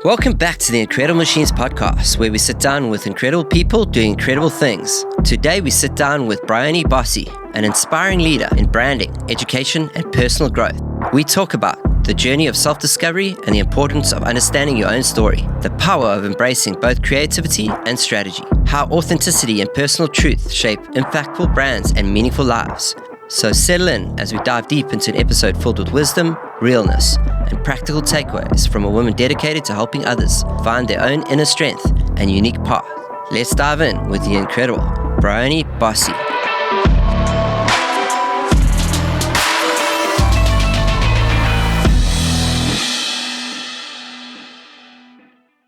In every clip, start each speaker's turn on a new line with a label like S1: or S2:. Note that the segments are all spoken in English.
S1: Welcome back to the Incredible Machines podcast, where we sit down with incredible people doing incredible things. Today we sit down with Briony Bosse, an inspiring leader in branding, education, and personal growth. We talk about the journey of self-discovery and the importance of understanding your own story, the power of embracing both creativity and strategy, how authenticity and personal truth shape impactful brands and meaningful lives. So settle in as we dive deep into an episode filled with wisdom, realness, and practical takeaways from a woman dedicated to helping others find their own inner strength and unique path. Let's dive in with the incredible Briony Bosse.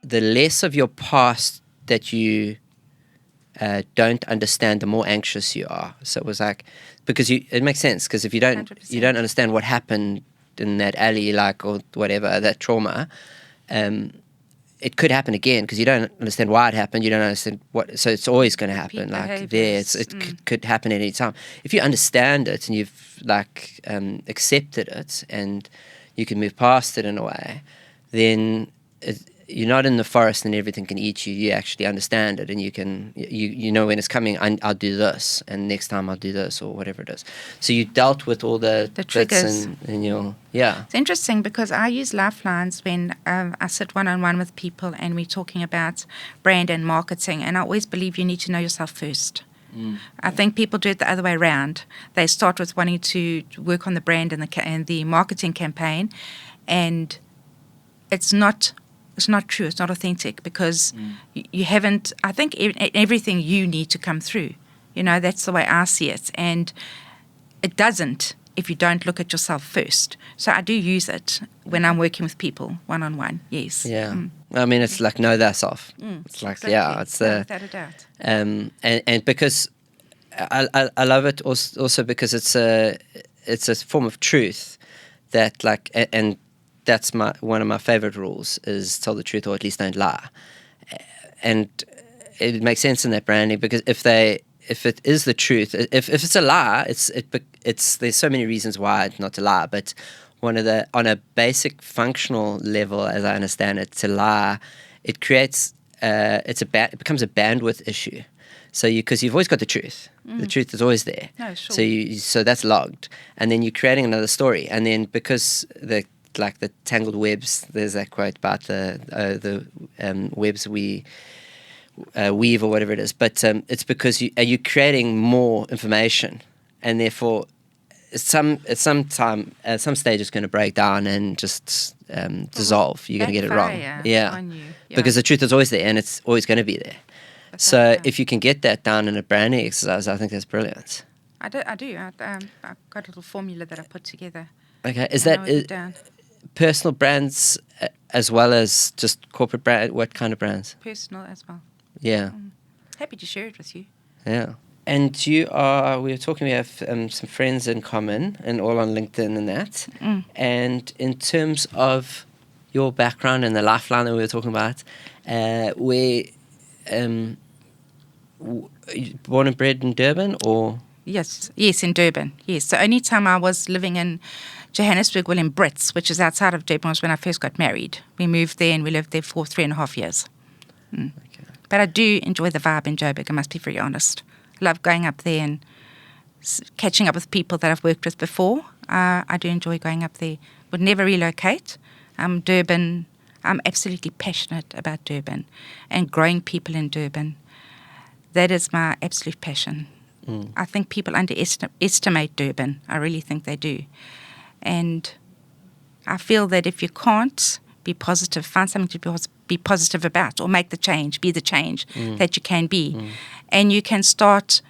S1: The less of your past that you don't understand, the more anxious you are. So it was like, because it makes sense, because if you don't 100%. You don't understand what happened in that alley, like, or whatever, that trauma, it could happen again, because you don't understand why it happened, you don't understand what, so it's always going to happen. Like could happen at any time. If you understand it and you've accepted it and you can move past it in a way, then you're not in the forest and everything can eat you. You actually understand it, and you know when it's coming. I'll do this, and next time I'll do this, or whatever it is. So you dealt with all the triggers, and It's
S2: interesting because I use Lifelines when I sit one-on-one with people and we're talking about brand and marketing, and I always believe you need to know yourself first. I think people do it the other way around. They start with wanting to work on the brand and the marketing campaign, and it's not true. It's not authentic, because you haven't. I think everything you need to come through. That's the way I see it, and it doesn't if you don't look at yourself first. So I do use it when I'm working with people one-on-one. Yes.
S1: Yeah. I mean, it's like know thyself. It's like
S2: exactly.
S1: it's
S2: without a doubt.
S1: And because I love it also because it's a form of truth that and that's one of my favorite rules is tell the truth, or at least don't lie. And it makes sense in that branding, because if it is the truth, if it's a lie, it's there's so many reasons why not to lie. But on a basic functional level, as I understand it, to lie, it creates it becomes a bandwidth issue. So because you've always got the truth, the truth is always there.
S2: No, sure.
S1: So that's logged, and then you're creating another story, and then because the tangled webs, there's that quote about the webs we weave, or whatever it is. But it's because you're creating more information, and therefore at some stage it's going to break down and just dissolve. You're going to get it wrong.
S2: On you. Yeah.
S1: Because the truth is always there, and it's always going to be there. So if you can get that down in a branding exercise, I think that's brilliant.
S2: I do. I've got a little formula that I put together.
S1: Okay, is that personal brands as well as just corporate brand? What kind of brands?
S2: Personal as well.
S1: Yeah.
S2: Happy to share it with you.
S1: Yeah. And we were talking, we have some friends in common, and all on LinkedIn and that. And in terms of your background and the Lifeline that we were talking about, born and bred in Durban, or?
S2: Yes, in Durban. Yes. The only time I was living in Johannesburg, in Brits, which is outside of Durban, was when I first got married. We moved there and we lived there for 3.5 years. Okay. But I do enjoy the vibe in Joburg, I must be very honest. I love going up there and catching up with people that I've worked with before. I do enjoy going up there. Would never relocate. Durban, I'm absolutely passionate about Durban and growing people in Durban. That is my absolute passion. I think people underestimate Durban. I really think they do. And I feel that if you can't be positive, find something to be positive about, or make the change, be the change that you can be. And you can start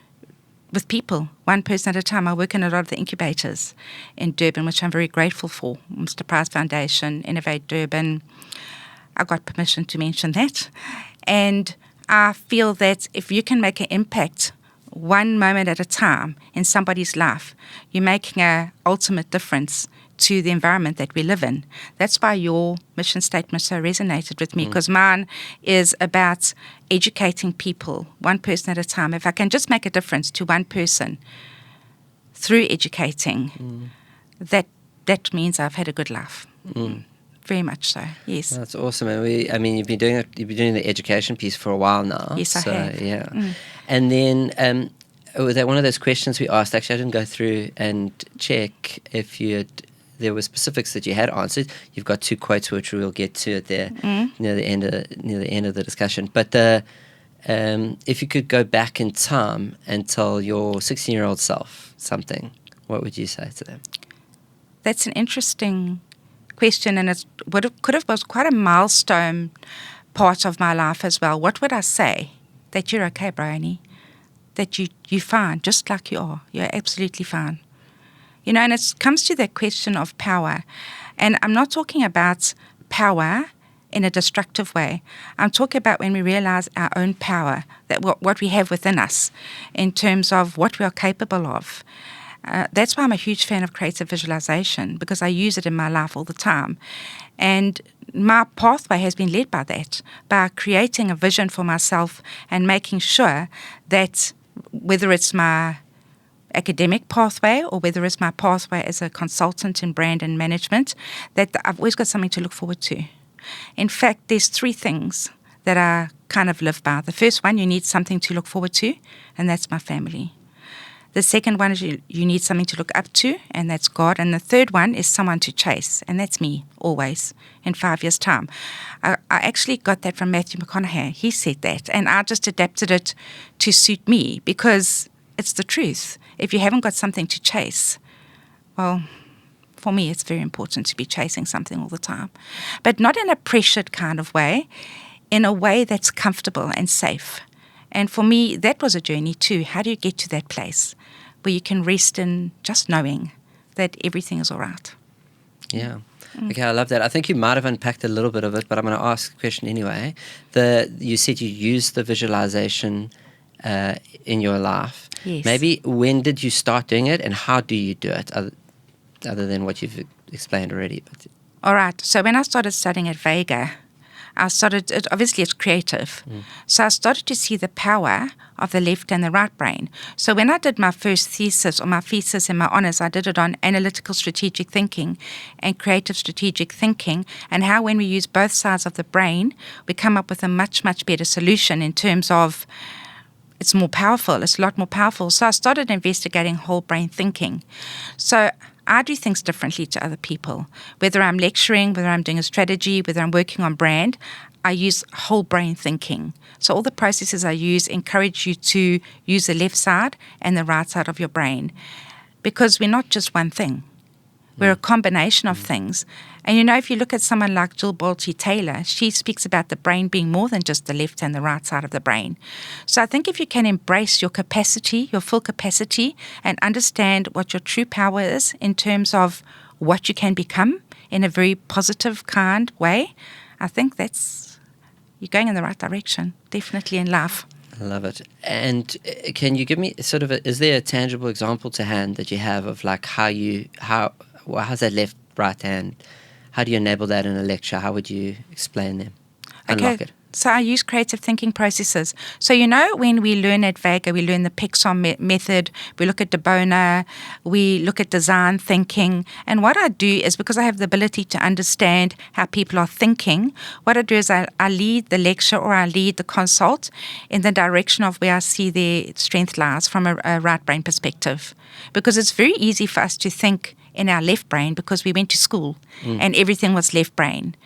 S2: with people, one person at a time. I work in a lot of the incubators in Durban, which I'm very grateful for. Mr. Price Foundation, Innovate Durban. I got permission to mention that. And I feel that if you can make an impact one moment at a time in somebody's life, you're making an ultimate difference to the environment that we live in. That's why your mission statement so resonated with me, because mine is about educating people one person at a time. If I can just make a difference to one person through educating, that means I've had a good life. Very much so, yes.
S1: That's awesome. And you've been doing the education piece for a while now.
S2: Yes, I have.
S1: Yeah. And then was that one of those questions we asked? Actually, I didn't go through and check if there were specifics that you had answered. You've got 2 quotes which we'll get to at near the end of the discussion. But if you could go back in time and tell your 16-year-old self something, what would you say to them?
S2: That's an interesting question, and was quite a milestone part of my life as well. What would I say? That you're okay, Briony. That you're fine, just like you are. You're absolutely fine. And it comes to that question of power. And I'm not talking about power in a destructive way. I'm talking about when we realize our own power, that what we have within us in terms of what we are capable of. That's why I'm a huge fan of creative visualization, because I use it in my life all the time. And my pathway has been led by that, by creating a vision for myself and making sure that whether it's my academic pathway or whether it's my pathway as a consultant in brand and management, that I've always got something to look forward to. In fact, there's 3 things that I kind of live by. The first one, you need something to look forward to, and that's my family. The second one is you need something to look up to, and that's God. And the third one is someone to chase, and that's me, always, in 5 years' time. I actually got that from Matthew McConaughey. He said that, and I just adapted it to suit me, because it's the truth. If you haven't got something to chase, well, for me, it's very important to be chasing something all the time. But not in a pressured kind of way, in a way that's comfortable and safe. And for me, that was a journey too. How do you get to that place where you can rest in just knowing that everything is all right?
S1: Yeah. Okay, I love that. I think you might have unpacked a little bit of it, but I'm going to ask a question anyway. You said you used the visualization in your life.
S2: Yes.
S1: Maybe when did you start doing it, and how do you do it, other than what you've explained already?
S2: All right. So when I started studying at Vega, obviously it's creative. So I started to see the power of the left and the right brain. So when I did my first thesis, or my thesis and my honors, I did it on analytical strategic thinking and creative strategic thinking, and how when we use both sides of the brain, we come up with a much, much better solution in terms of it's more powerful. It's a lot more powerful. So I started investigating whole brain thinking. So I do things differently to other people. Whether I'm lecturing, whether I'm doing a strategy, whether I'm working on brand, I use whole brain thinking. So all the processes I use encourage you to use the left side and the right side of your brain, because we're not just one thing. We're a combination of things. And if you look at someone like Jill Bolte Taylor, she speaks about the brain being more than just the left and the right side of the brain. So I think if you can embrace your capacity, your full capacity, and understand what your true power is in terms of what you can become in a very positive kind way, I think you're going in the right direction, definitely in life.
S1: I love it. And can you give me is there a tangible example to hand that you have of like how's that left, right hand? How do you enable that in a lecture? How would you explain them? Unlock it.
S2: So I use creative thinking processes. So when we learn at Vega, we learn the Pixar method, we look at De Bono, we look at design thinking. And what I do is, because I have the ability to understand how people are thinking, what I do is I lead the lecture, or I lead the consult in the direction of where I see their strength lies from a right brain perspective. Because it's very easy for us to think in our left brain, because we went to school and everything was left brain.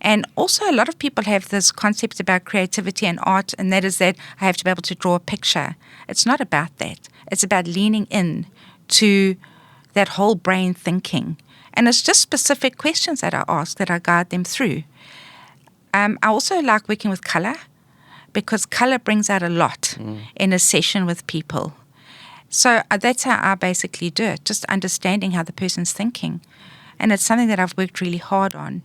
S2: And also a lot of people have this concept about creativity and art, and that is that I have to be able to draw a picture. It's not about that. It's about leaning in to that whole brain thinking. And it's just specific questions that I ask, that I guide them through. I also like working with color, because color brings out a lot in a session with people. So that's how I basically do it, just understanding how the person's thinking. And it's something that I've worked really hard on,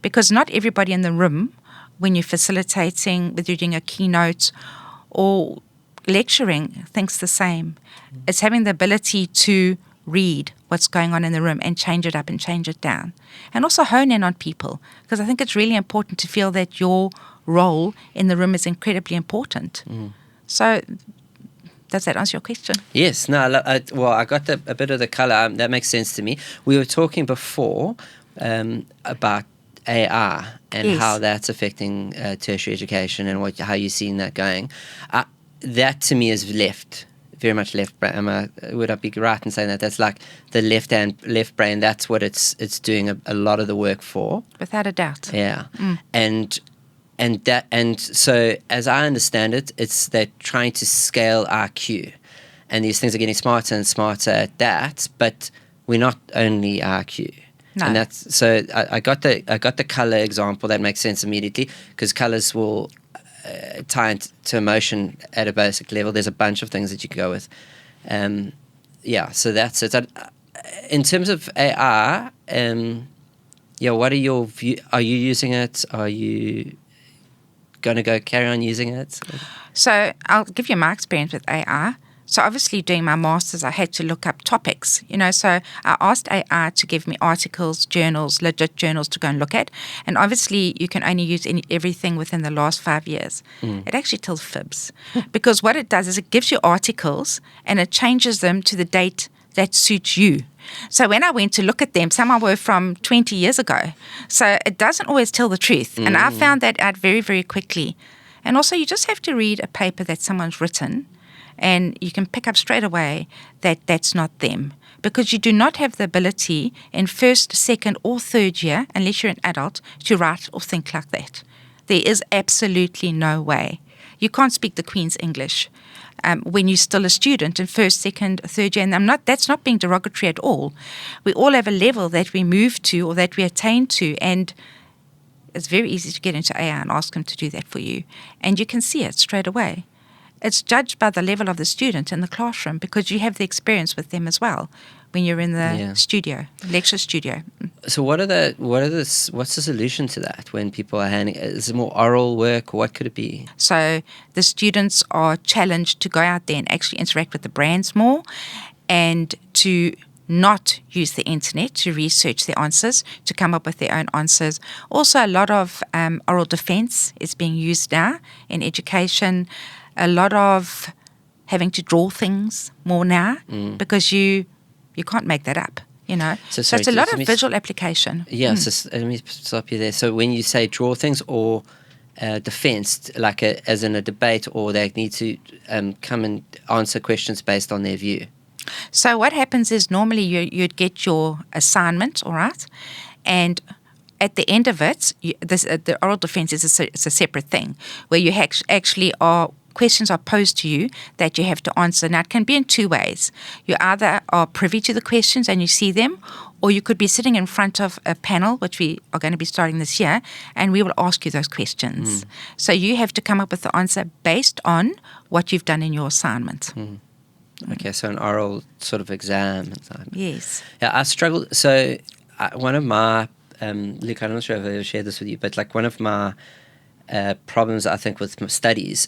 S2: because not everybody in the room, when you're facilitating, whether you're doing a keynote or lecturing, thinks the same. It's having the ability to read what's going on in the room and change it up and change it down. And also hone in on people, because I think it's really important to feel that your role in the room is incredibly important. So does that answer your question?
S1: Yes. No. I got a bit of the color. That makes sense to me. We were talking before about AI and
S2: Yes.
S1: how that's affecting tertiary education and how you're seeing that going. That to me is very much left brain. Would I be right in saying that that's like the left brain? That's what it's doing a lot of the work for.
S2: Without a doubt.
S1: Yeah, and so as I understand it, it's they're trying to scale IQ, and these things are getting smarter and smarter at that. But we're not only IQ.
S2: No.
S1: And that's so. I got the color example that makes sense immediately because colors will tie into emotion at a basic level. There's a bunch of things that you can go with. So that's it. In terms of AI, what are your view? Are you using it? Are you going to carry on using it?
S2: So I'll give you my experience with AI. So obviously doing my master's, I had to look up topics, so I asked AI to give me articles, journals, legit journals to go and look at. And obviously you can only use everything within the last 5 years. It actually tells fibs because what it does is it gives you articles and it changes them to the date that suits you. So when I went to look at them, some were from 20 years ago. So it doesn't always tell the truth. And I found that out very, very quickly. And also you just have to read a paper that someone's written and you can pick up straight away that that's not them because you do not have the ability in first, second or third year, unless you're an adult, to write or think like that. There is absolutely no way. You can't speak the Queen's English when you're still a student in first, second, third year. And that's not being derogatory at all. We all have a level that we move to or that we attain to, and it's very easy to get into AI and ask them to do that for you. And you can see it straight away. It's judged by the level of the student in the classroom because you have the experience with them as well when you're in the lecture studio.
S1: So what's the solution to that when people are is it more oral work or what could it be?
S2: So the students are challenged to go out there and actually interact with the brands more and to not use the internet to research the answers, to come up with their own answers. Also, a lot of oral defense is being used now in education. A lot of having to draw things more now because you can't make that up, So it's a lot of visual application.
S1: Yeah, so let me stop you there. So when you say draw things or defense, like as in a debate, or they need to come and answer questions based on their view?
S2: So what happens is normally you'd get your assignment, all right, and at the end of it, the oral defense is a separate thing where you actually questions are posed to you that you have to answer. Now, it can be in two ways. You either are privy to the questions and you see them, or you could be sitting in front of a panel, which we are going to be starting this year, and we will ask you those questions. So you have to come up with the answer based on what you've done in your assignment.
S1: Okay, so an oral sort of exam.
S2: Yes.
S1: Yeah, I struggled. So one of my, Luke, I'm not sure if I've ever shared this with you, but like one of my problems, I think, with my studies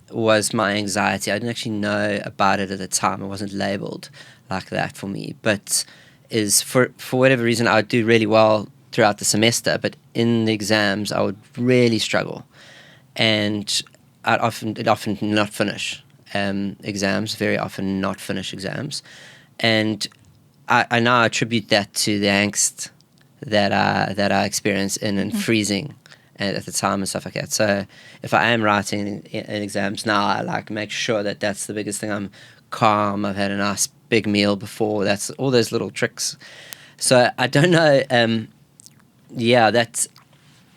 S1: was my anxiety. I didn't actually know about it at the time. It wasn't labeled like that for me. But for whatever reason, I would do really well throughout the semester, but in the exams, I would really struggle. And I'd often not finish exams, very often not finish exams. And I now attribute that to the angst that I experienced in freezing at the time and stuff like that. So if I am writing in exams now, I make sure that that's the biggest thing. I'm calm. I've had a nice big meal before. That's all those little tricks. So I don't know.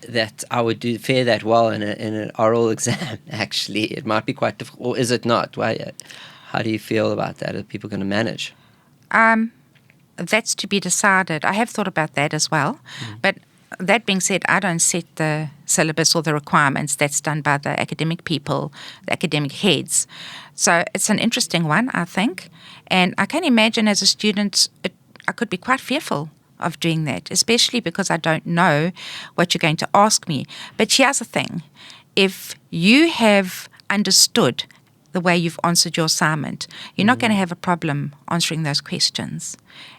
S1: That I would fare that well in an oral exam. Actually, it might be quite difficult, or is it not? How do you feel about that? Are people going to manage?
S2: That's to be decided. I have thought about that as well, but. That being said, I don't set the syllabus or the requirements. That's done by the academic people, the academic heads. So it's an interesting one, I think. And I can imagine as a student, I could be quite fearful of doing that, especially because I don't know what you're going to ask me. But here's the thing. If you have understood the way you've answered your assignment, you're not going to have a problem answering those questions.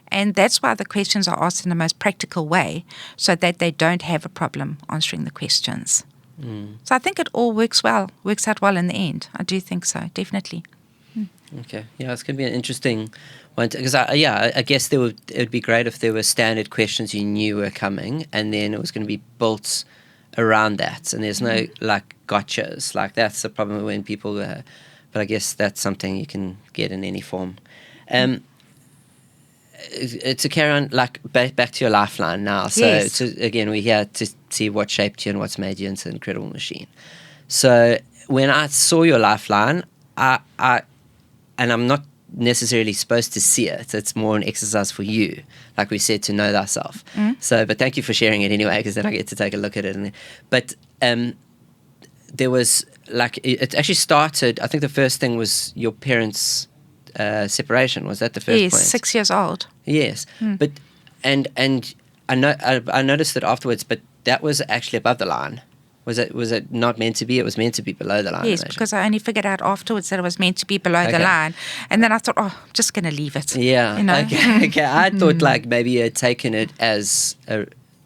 S2: And that's why the questions are asked in the most practical way, so that they don't have a problem answering the questions. So I think it all works out well in the end. I do think so, definitely.
S1: Okay. Yeah, it's going to be an interesting one because I guess it would be great if there were standard questions you knew were coming, and then it was going to be built around that, and there's no like gotchas. Like that's the problem when people. But I guess that's something you can get in any form. To carry on, like back to your Lifeline now. So
S2: Yes.
S1: again, we're here to see what shaped you and what's made you into an incredible machine. So when I saw your Lifeline, and I'm not necessarily supposed to see it. It's more an exercise for you, like we said, to know thyself. So, but thank you for sharing it anyway, because then I get to take a look at it. But there was like it actually started. I think the first thing was your parents' separation. Was that the first point?
S2: Yes, 6 years old.
S1: Yes, but and I know I noticed it afterwards. But that was actually above the line. Was it not meant to be? It was meant to be below the line.
S2: Yes, because I only figured out afterwards that it was meant to be below the line. And then I thought, I'm just going to leave it.
S1: Yeah.
S2: You know?
S1: Okay. I thought like maybe you had taken it as,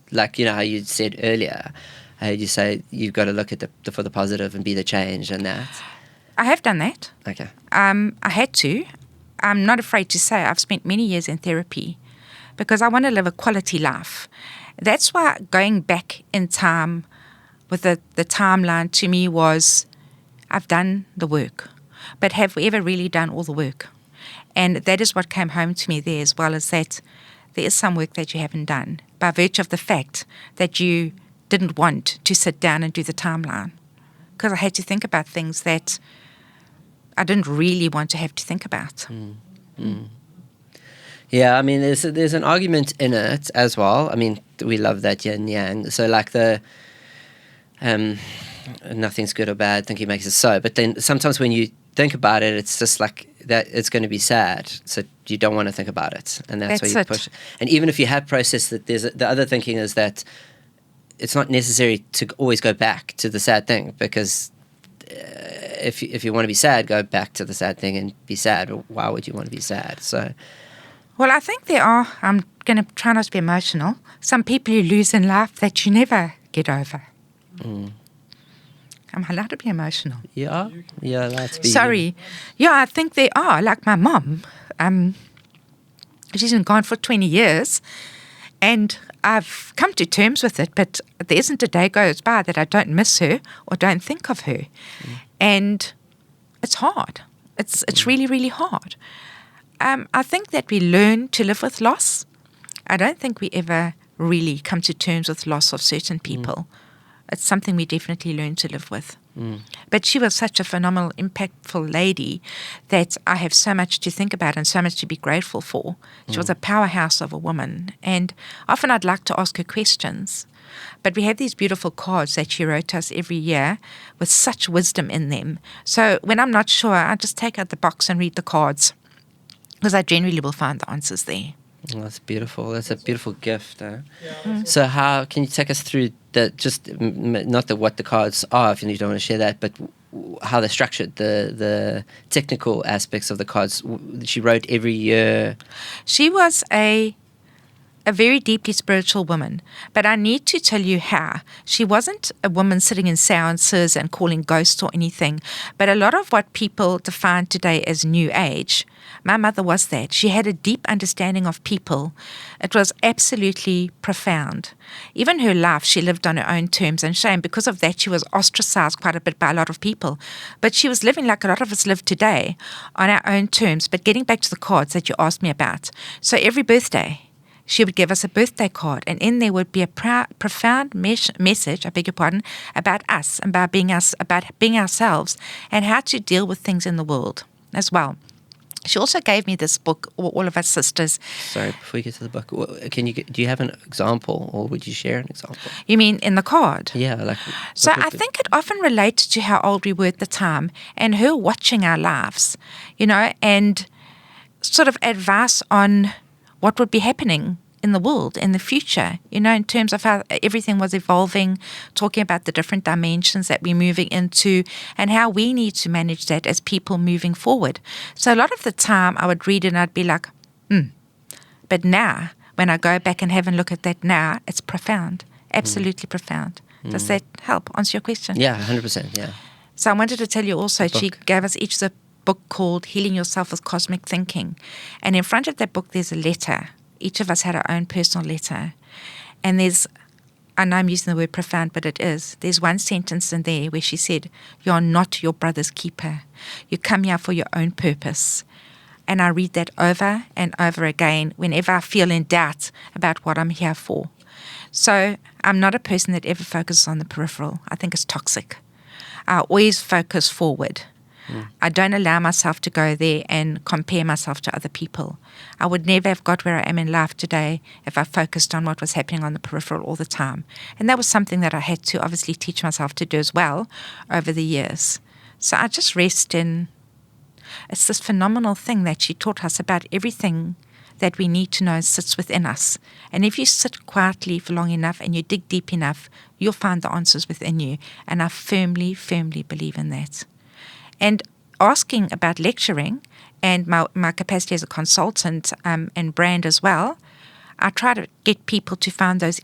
S1: like, you know, how you said earlier, you say you've got to look at for the positive and be the change and that.
S2: I have done that.
S1: Okay.
S2: I had to. I'm not afraid to say I've spent many years in therapy because I want to live a quality life. That's why going back in time with the timeline to me was, I've done the work, but have we ever really done all the work? And that is what came home to me there, as well as that there is some work that you haven't done by virtue of the fact that you didn't want to sit down and do the timeline. Because I had to think about things that I didn't really want to have to think about.
S1: Yeah, I mean, there's an argument in it as well. I mean, we love that yin yang. So like nothing's good or bad, thinking makes it so. But then sometimes when you think about it, it's just like that it's going to be sad. So you don't want to think about it. And that's why you push. And even if you have processed that, the other thinking is that it's not necessary to always go back to the sad thing, because if you want to be sad, go back to the sad thing and be sad. But why would you want to be sad? So,
S2: well, I think there are, I'm going to try not to be emotional, some people you lose in life that you never get over. I'm allowed to be emotional.
S1: Yeah, that's be.
S2: Sorry. Yeah, I think they are. Like my mom, she's been gone for 20 years, and I've come to terms with it, but there isn't a day goes by that I don't miss her or don't think of her. And it's hard. It's really, really hard. I think that we learn to live with loss. I don't think we ever really come to terms with loss of certain people. It's something we definitely learn to live with. But she was such a phenomenal, impactful lady that I have so much to think about and so much to be grateful for. She was a powerhouse of a woman. And often I'd like to ask her questions. But we have these beautiful cards that she wrote us every year with such wisdom in them. So when I'm not sure, I just take out the box and read the cards, because I generally will find the answers there.
S1: Oh, that's beautiful. That's a beautiful gift. So how can you take us through not what the cards are, if you don't want to share that, but how they're structured, the technical aspects of the cards she wrote every year?
S2: She was a very deeply spiritual woman, but I need to tell you how. She wasn't a woman sitting in seances and calling ghosts or anything, but a lot of what people define today as New Age, my mother was that. She had a deep understanding of people. It was absolutely profound. Even her life, she lived on her own terms, and shame, because of that, she was ostracized quite a bit by a lot of people. But she was living like a lot of us live today, on our own terms. But getting back to the cards that you asked me about. So every birthday, she would give us a birthday card, and in there would be a profound message, about us and about being ourselves and how to deal with things in the world as well. She also gave me this book, All of Us Sisters.
S1: Sorry, before you get to the book, do you have an example, or would you share an example?
S2: You mean in the card?
S1: Yeah.
S2: So I think it often related to how old we were at the time and her watching our lives, and sort of advice on what would be happening in the world in the future, in terms of how everything was evolving, talking about the different dimensions that we're moving into and how we need to manage that as people moving forward. So a lot of the time I would read it and I'd be like, But now, when I go back and have a look at that now, it's profound, absolutely profound. Does that help answer your question?
S1: Yeah, 100%, yeah.
S2: So I wanted to tell you also, she gave us each the book called Healing Yourself with Cosmic Thinking. And in front of that book, there's a letter. Each of us had our own personal letter. And I know I'm using the word profound, but there's one sentence in there where she said, "You are not your brother's keeper. You come here for your own purpose." And I read that over and over again whenever I feel in doubt about what I'm here for. So I'm not a person that ever focuses on the peripheral. I think it's toxic. I always focus forward. I don't allow myself to go there and compare myself to other people. I would never have got where I am in life today if I focused on what was happening on the peripheral all the time. And that was something that I had to obviously teach myself to do as well over the years. So I just rest in, it's this phenomenal thing that she taught us about everything that we need to know sits within us. And if you sit quietly for long enough and you dig deep enough, you'll find the answers within you. And I firmly, firmly believe in that. And asking about lecturing and my capacity as a consultant and brand as well, I try to get people to find those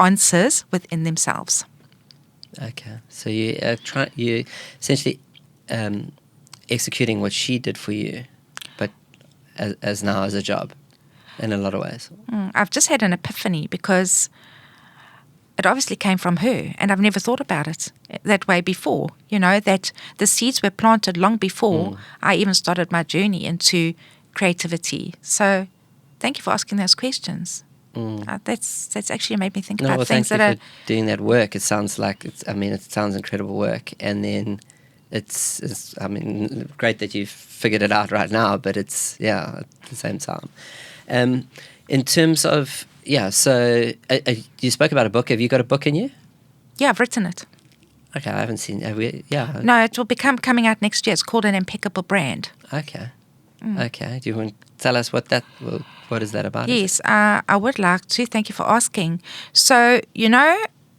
S2: answers within themselves.
S1: Okay, so you essentially executing what she did for you, but as now as a job, in a lot of ways.
S2: I've just had an epiphany because it obviously came from her, and I've never thought about it that way before. That the seeds were planted long before I even started my journey into creativity. So thank you for asking those questions. That's actually made me think about things that are...
S1: Thank you for doing that work. It sounds like, it sounds incredible work. And then it's great that you've figured it out right now, but it's, at the same time. In terms of... so you spoke about a book. Have you got a book in you?
S2: Yeah, I've written it.
S1: Okay, I haven't seen it. Yeah.
S2: No, it will coming out next year. It's called An Impeccable Brand.
S1: Okay. Okay. Do you want to tell us what is that about?
S2: Yes, I would like to. Thank you for asking. So,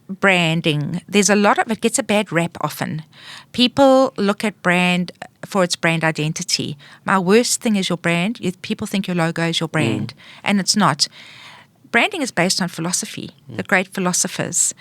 S2: branding, there's a lot of it gets a bad rap often. People look at brand for its brand identity. My worst thing is your brand. People think your logo is your brand, and it's not. Branding is based on philosophy, the great philosophers.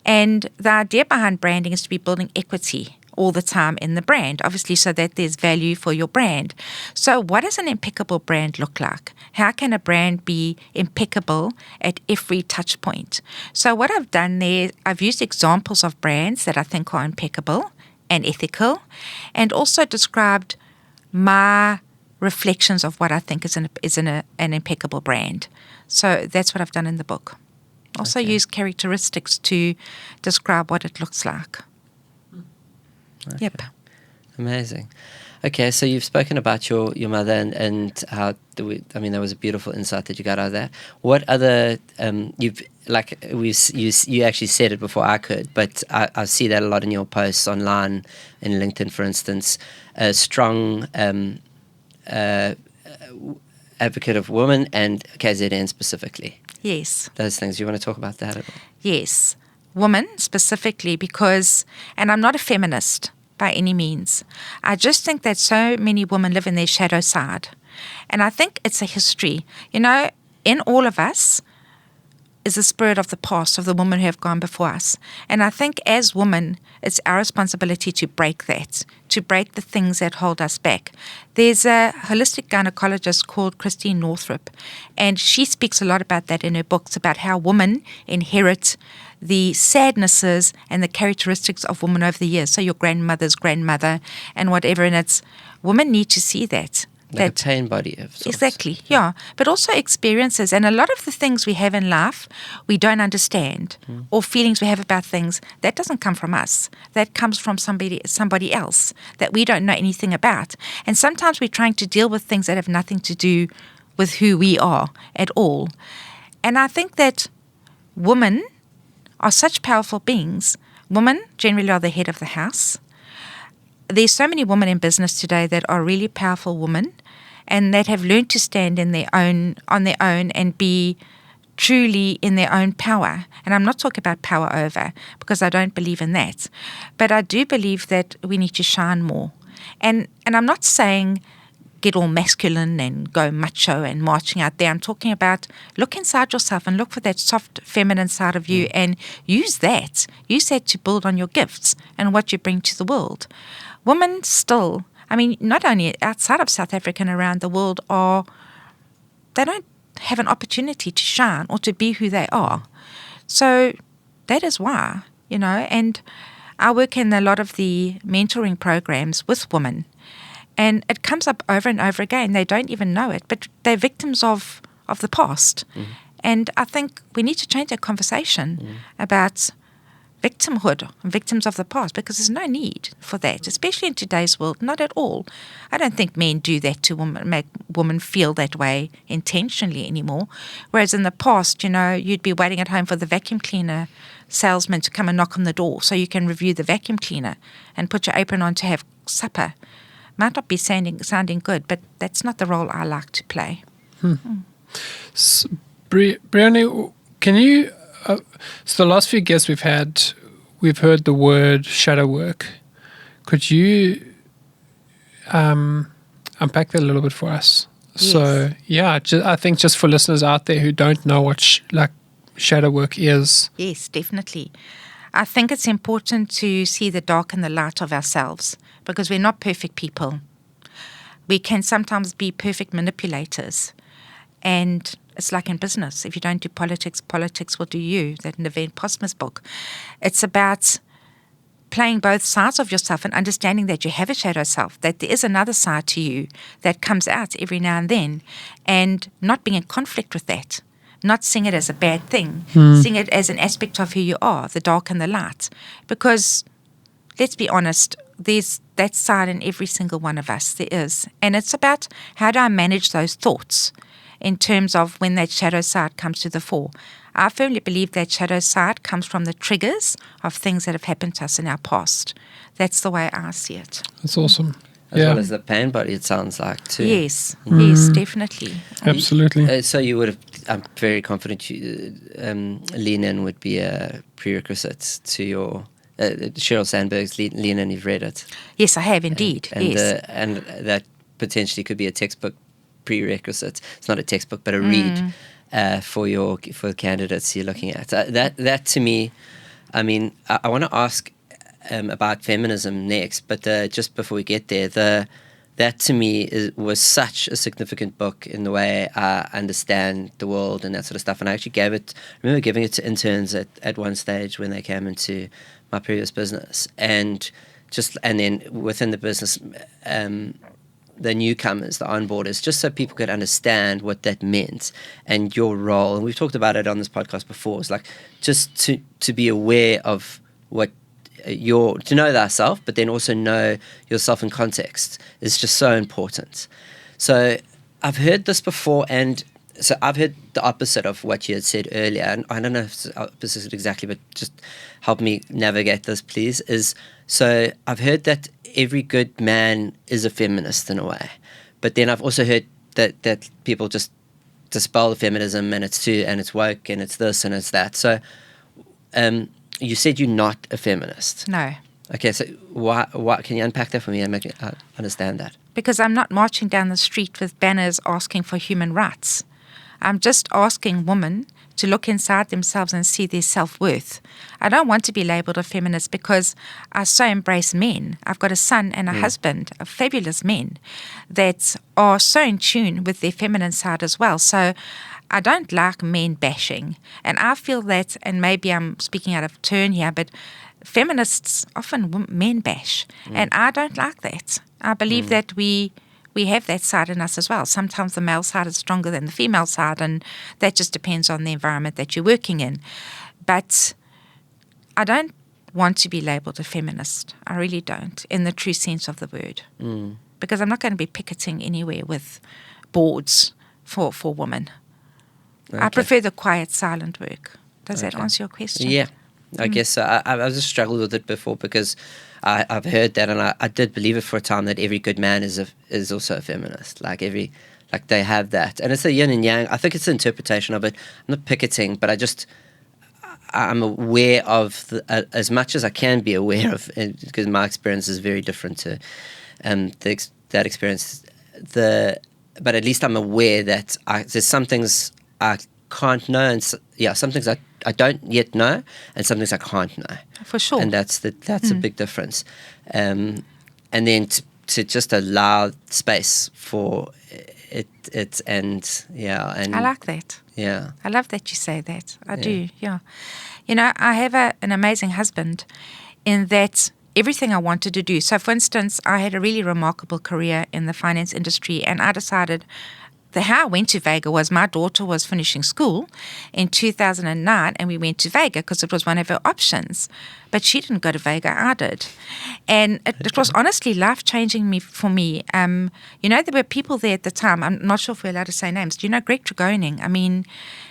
S2: And the idea behind branding is to be building equity all the time in the brand, obviously, so that there's value for your brand. So what does an impeccable brand look like? How can a brand be impeccable at every touch point? So what I've done there, I've used examples of brands that I think are impeccable and ethical, and also described my reflections of what I think is an impeccable brand. So that's what I've done in the book. Also use characteristics to describe what it looks like. Okay. Yep.
S1: Amazing. Okay, so you've spoken about your mother and how that was a beautiful insight that you got out of that. What other you actually said it before I could, but I see that a lot in your posts online, in LinkedIn, for instance. A strong advocate of women and KZN specifically.
S2: Yes.
S1: Those things. You want to talk about that at all?
S2: Yes. Women specifically because, and I'm not a feminist by any means, I just think that so many women live in their shadow side. And I think it's a history. In all of us is the spirit of the past, of the women who have gone before us. And I think as women, it's our responsibility to break that, to break the things that hold us back. There's a holistic gynecologist called Christine Northrup, and she speaks a lot about that in her books, about how women inherit the sadnesses and the characteristics of women over the years. So your grandmother's grandmother and whatever, and it's women need to see that.
S1: Like a pain body of sorts.
S2: Exactly, yeah. But also experiences. And a lot of the things we have in life, we don't understand. Or feelings we have about things, that doesn't come from us. That comes from somebody else that we don't know anything about. And sometimes we're trying to deal with things that have nothing to do with who we are at all. And I think that women are such powerful beings. Women generally are the head of the house. There's so many women in business today that are really powerful women and that have learned to stand on their own and be truly in their own power. And I'm not talking about power over, because I don't believe in that. But I do believe that we need to shine more. And I'm not saying get all masculine and go macho and marching out there. I'm talking about look inside yourself and look for that soft feminine side of you and use that. Use that to build on your gifts and what you bring to the world. Women still, I mean, not only outside of South Africa and around the world they don't have an opportunity to shine or to be who they are. So that is why, and I work in a lot of the mentoring programs with women, and it comes up over and over again. They don't even know it, but they're victims of the past. And I think we need to change that conversation about victimhood, victims of the past, because there's no need for that, especially in today's world. Not at all. I don't think men do that to women, make women feel that way intentionally anymore. Whereas in the past, you'd be waiting at home for the vacuum cleaner salesman to come and knock on the door so you can review the vacuum cleaner and put your apron on to have supper. Might not be sounding good, but that's not the role I like to play.
S3: So, Briony, can you... so the last few guests we've heard the word shadow work. Could you unpack that a little bit for us?
S2: Yes.
S3: So, I think just for listeners out there who don't know what shadow work is.
S2: Yes, definitely. I think it's important to see the dark and the light of ourselves, because we're not perfect people. We can sometimes be perfect manipulators. And it's like in business. If you don't do politics, politics will do you. That Naveen Posma's book. It's about playing both sides of yourself and understanding that you have a shadow self, that there is another side to you that comes out every now and then, and not being in conflict with that. Not seeing it as a bad thing, seeing it as an aspect of who you are, the dark and the light. Because, let's be honest, there's that side in every single one of us. There is. And it's about how do I manage those thoughts in terms of when that shadow side comes to the fore. I firmly believe that shadow side comes from the triggers of things that have happened to us in our past. That's the way I see it.
S3: That's awesome.
S1: As well as the pain body, it sounds like, too.
S2: Yes, yes, definitely.
S3: Absolutely.
S1: So you would have, I'm very confident lean in would be a prerequisite to your, Sheryl Sandberg's lean in, you've read it.
S2: Yes, I have indeed, yes.
S1: And that potentially could be a textbook prerequisite. It's not a textbook, but a read for the candidates you're looking at. That to me, I mean, I want to ask about feminism next, but just before we get there, that to me was such a significant book in the way I understand the world and that sort of stuff. And I actually I remember giving it to interns at one stage when they came into my previous business, and then within the business, the newcomers, the onboarders, just so people could understand what that meant and your role. And we've talked about it on this podcast before. It's like just to be aware of what to know thyself, but then also know yourself in context is just so important. So I've heard this before, and so I've heard the opposite of what you had said earlier, and I don't know if it's the opposite exactly, but just help me navigate this, please. So I've heard that every good man is a feminist in a way, but then I've also heard that people just dispel feminism and it's woke and it's this and it's that. So you said you're not a feminist.
S2: No.
S1: Okay, so why can you unpack that for me and make me understand that?
S2: Because I'm not marching down the street with banners asking for human rights. I'm just asking women to look inside themselves and see their self-worth. I don't want to be labelled a feminist because I so embrace men. I've got a son and a husband, fabulous men, that are so in tune with their feminine side as well. So I don't like men bashing. And I feel that, and maybe I'm speaking out of turn here, but feminists often men bash. And I don't like that. I believe that we have that side in us as well. Sometimes the male side is stronger than the female side, and that just depends on the environment that you're working in. But I don't want to be labelled a feminist. I really don't, in the true sense of the word. Because I'm not going to be picketing anywhere with boards for women. Okay. I prefer the quiet, silent work. Does that answer your question?
S1: Yeah, I guess so. I just struggled with it before because I've heard that, and I did believe it for a time that every good man is also a feminist. Like they have that, and it's a yin and yang. I think it's an interpretation of it. I'm not picketing, but I'm aware of as much as I can be aware of, because my experience is very different to that experience. But at least I'm aware that there's some things I can't know, and some things I don't yet know, and some things I can't know.
S2: For sure.
S1: And that's a big difference. And then to just allow space for it and and
S2: I like that.
S1: yeah.
S2: I love that you say that. I do, yeah. You know, I have an amazing husband in that everything I wanted to do. So, for instance, I had a really remarkable career in the finance industry, and I decided how I went to Vega was my daughter was finishing school in 2009, and we went to Vega because it was one of her options. But she didn't go to Vega, I did. And it was honestly life-changing for me. You know, there were people there at the time, I'm not sure if we're allowed to say names. Do you know Greg Tregoning? I mean,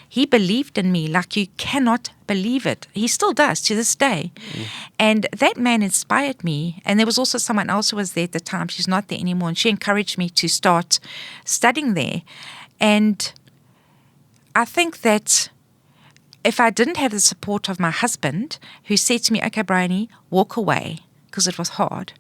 S2: he believed in me like you cannot believe it. He still does to this day. And that man inspired me. And there was also someone else who was there at the time. She's not there anymore. And she encouraged me to start studying there. And I think that if I didn't have the support of my husband, who said to me, okay, Briony, walk away, because it was hard,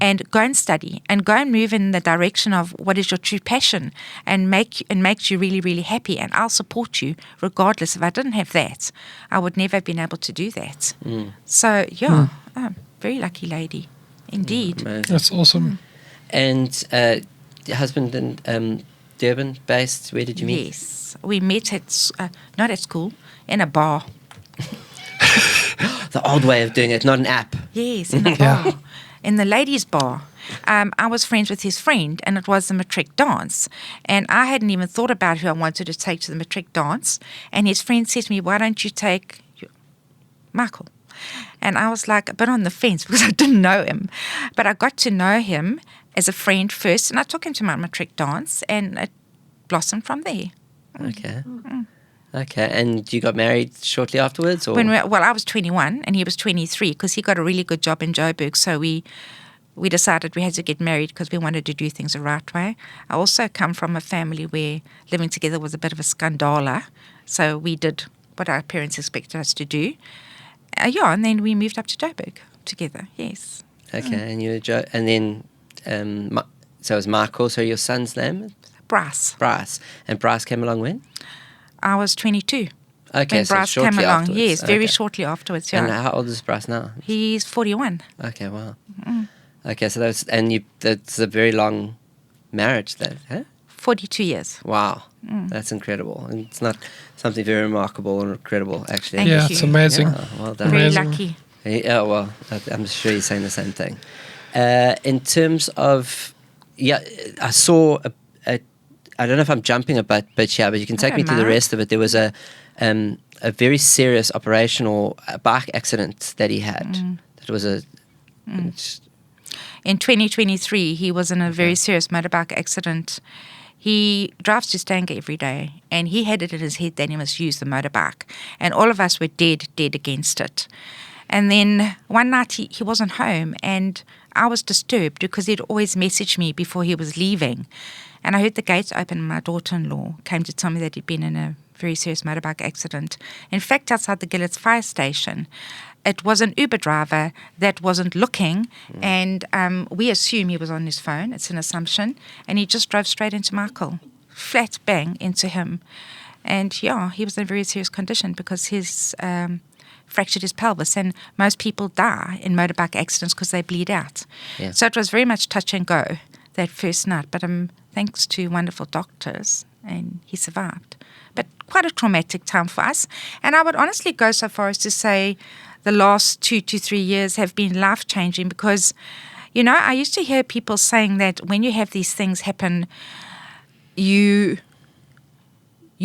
S2: and go and study and go and move in the direction of what is your true passion and makes you really, really happy, and I'll support you regardless. If I didn't have that, I would never have been able to do that. So, I'm a very lucky lady, indeed.
S3: That's awesome.
S1: And your husband in Durban-based, where did you meet?
S2: Yes, we met at, not at school, in a bar.
S1: The old way of doing it, not an app.
S2: Yes, in a bar. In the ladies' bar. I was friends with his friend, and it was the matric dance. And I hadn't even thought about who I wanted to take to the matric dance. And his friend said to me, why don't you take Michael? And I was like a bit on the fence because I didn't know him. But I got to know him as a friend first, and I took him to my matric dance, and it blossomed from there.
S1: Okay. Okay, and you got married shortly afterwards? Or?
S2: I was 21 and he was 23 because he got a really good job in Joburg. So we decided we had to get married because we wanted to do things the right way. I also come from a family where living together was a bit of a scandala. So we did what our parents expected us to do. And then we moved up to Joburg together, yes.
S1: Okay, and you were and then, so it was Michael, so your son's name? Bryce. And Bryce came along when?
S2: I was 22.
S1: Okay,
S2: when
S1: so
S2: Bryce
S1: shortly
S2: came along.
S1: afterwards.
S2: Yes, very shortly afterwards. Yeah.
S1: And how old is Bryce now?
S2: He's 41.
S1: Okay, wow. Okay, so that's a very long marriage then, huh?
S2: 42 years.
S1: Wow, that's incredible. And it's not something very remarkable and incredible, actually.
S2: Thank you.
S3: It's amazing.
S1: Yeah, well done.
S2: Very
S3: Amazing.
S2: lucky.
S1: Yeah, well, I'm sure you're saying the same thing. In terms of, I saw I don't know if I'm jumping a bit here, but you can take me through the rest of it. There was a very serious operational bike accident that he had. That was
S2: in 2023, he was in a very serious motorbike accident. He drives to Stanger every day, and he had it in his head that he must use the motorbike. And all of us were dead against it. And then one night he wasn't home, and I was disturbed because he'd always message me before he was leaving. And I heard the gates open, and my daughter-in-law came to tell me that he'd been in a very serious motorbike accident. In fact, outside the Gillets fire station, it was an Uber driver that wasn't looking, and we assume he was on his phone. It's an assumption. And he just drove straight into Michael, flat bang into him. And he was in a very serious condition because his fractured his pelvis, and most people die in motorbike accidents because they bleed out.
S1: Yeah.
S2: So it was very much touch and go that first night, but thanks to wonderful doctors, and he survived. But quite a traumatic time for us. And I would honestly go so far as to say the last 2 to 3 years have been life-changing because, I used to hear people saying that when you have these things happen, you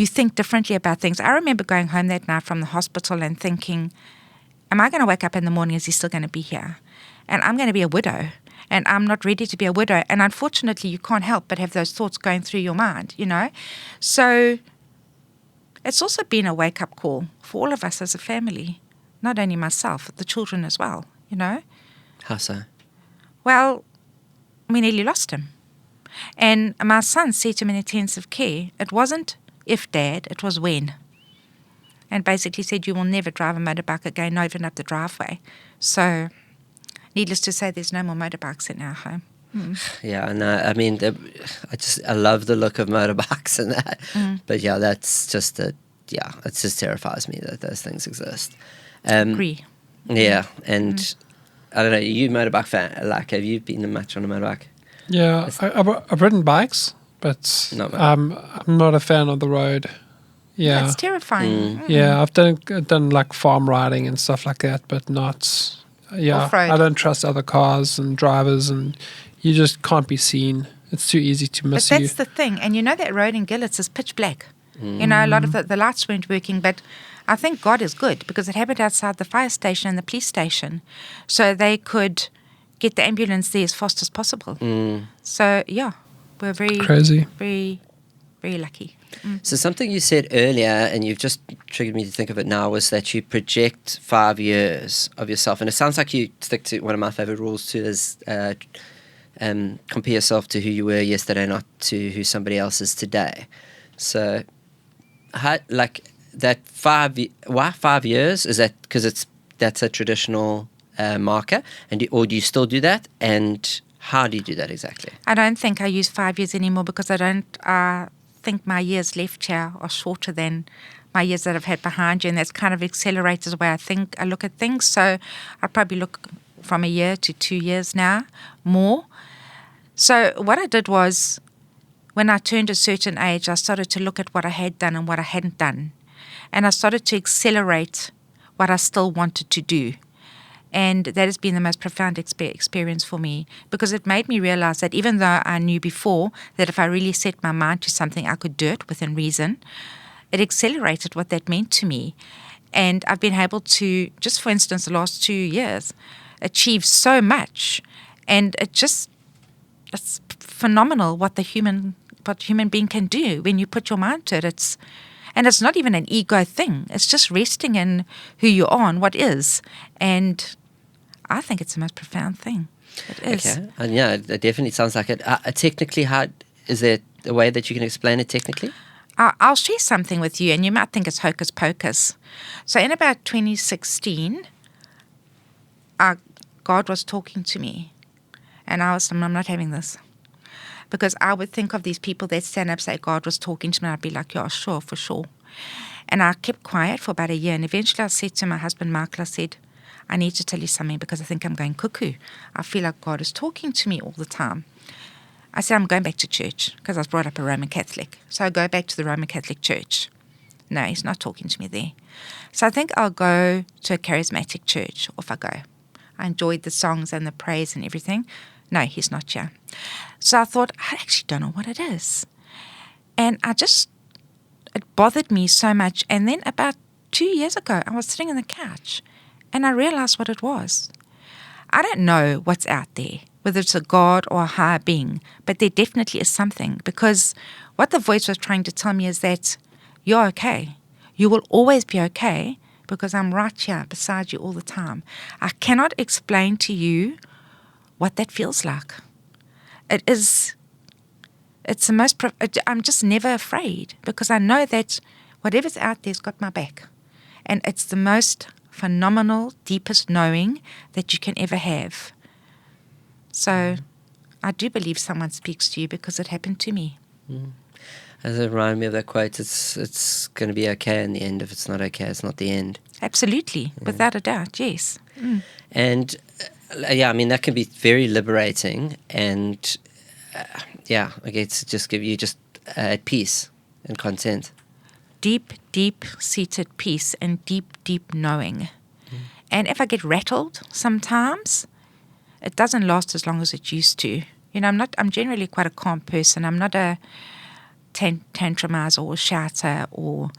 S2: think differently about things. I remember going home that night from the hospital and thinking, am I going to wake up in the morning? Is he still going to be here? And I'm going to be a widow. And I'm not ready to be a widow. And unfortunately, you can't help but have those thoughts going through your mind, So it's also been a wake-up call for all of us as a family, not only myself, the children as well,
S1: How so?
S2: Well, we nearly lost him. And my son said to him in intensive care, it wasn't if, Dad, it was when. And basically said, you will never drive a motorbike again, not even up the driveway. So needless to say, there's no more motorbikes in our home.
S1: Yeah, and I mean, I love the look of motorbikes and that. But that's just it just terrifies me that those things exist.
S2: Agree.
S1: Yeah, and I don't know, you motorbike fan, have you been much on a motorbike?
S3: Yeah, I've ridden bikes, but
S1: Not bad.
S3: I'm not a fan of the road. Yeah,
S2: That's terrifying.
S3: yeah. I've done like farm riding and stuff like that, but not. Yeah,
S2: Off-road.
S3: I don't trust other cars and drivers, and you just can't be seen. It's too easy to
S2: But
S3: miss you.
S2: that's the thing. And you know that road in Gillets is pitch black. You know, a lot of the lights weren't working, but I think God is good because it happened outside the fire station and the police station. So they could get the ambulance there as fast as possible. So, yeah, we're very,
S3: Crazy.
S2: very, very lucky.
S1: So something you said earlier, and you've just triggered me to think of it now, was that you project 5 years of yourself. And it sounds like you stick to one of my favorite rules too, is compare yourself to who you were yesterday, not to who somebody else is today. So, how, like that why 5 years? Is that because that's a traditional marker, and or do you still do that? And how do you do that exactly?
S2: I don't think I use 5 years anymore because I don't think my years left here are shorter than my years that I've had behind you, and that's kind of accelerated the way I look at things. So I probably look from a year to 2 years now, more. So what I did was, when I turned a certain age, I started to look at what I had done and what I hadn't done. And I started to accelerate what I still wanted to do. And that has been the most profound experience for me, because it made me realize that even though I knew before that if I really set my mind to something, I could do it within reason, it accelerated what that meant to me. And I've been able to, just for instance, the last 2 years, achieve so much. And it's phenomenal what human being can do when you put your mind to it. And it's not even an ego thing. It's just resting in who you are and what is. And I think it's the most profound thing. It is.
S1: Okay, and yeah, it definitely sounds like it. Technically, how is there a way that you can explain it technically?
S2: I'll share something with you, and you might think it's hocus pocus. So in about 2016, God was talking to me, and I'm not having this. Because I would think of these people that stand up and say, God was talking to me, and I'd be like, yeah, sure, for sure. And I kept quiet for about a year, and eventually I said to my husband, Michael, I said, I need to tell you something because I think I'm going cuckoo. I feel like God is talking to me all the time. I said, I'm going back to church because I was brought up a Roman Catholic. So I go back to the Roman Catholic Church. No, he's not talking to me there. So I think I'll go to a charismatic church. Off I go. I enjoyed the songs and the praise and everything. No, he's not here. So I thought, I actually don't know what it is. And it bothered me so much. And then about 2 years ago, I was sitting on the couch and I realized what it was. I don't know what's out there, whether it's a God or a higher being, but there definitely is something, because what the voice was trying to tell me is that you're okay. You will always be okay because I'm right here beside you all the time. I cannot explain to you what that feels like. It's the most, I'm just never afraid because I know that whatever's out there's got my back. And it's the most phenomenal, deepest knowing that you can ever have. So I do believe someone speaks to you because it happened to me.
S1: As it reminded me of that quote, it's going to be okay in the end. If it's not okay, it's not the end.
S2: Absolutely, without a doubt, yes.
S1: And yeah, I mean, that can be very liberating, and yeah, I guess to just give you just at peace and content.
S2: Deep, deep-seated peace and deep, deep knowing. And if I get rattled sometimes, it doesn't last as long as it used to. You know, I'm generally quite a calm person. I'm not a tantrumizer or shouter or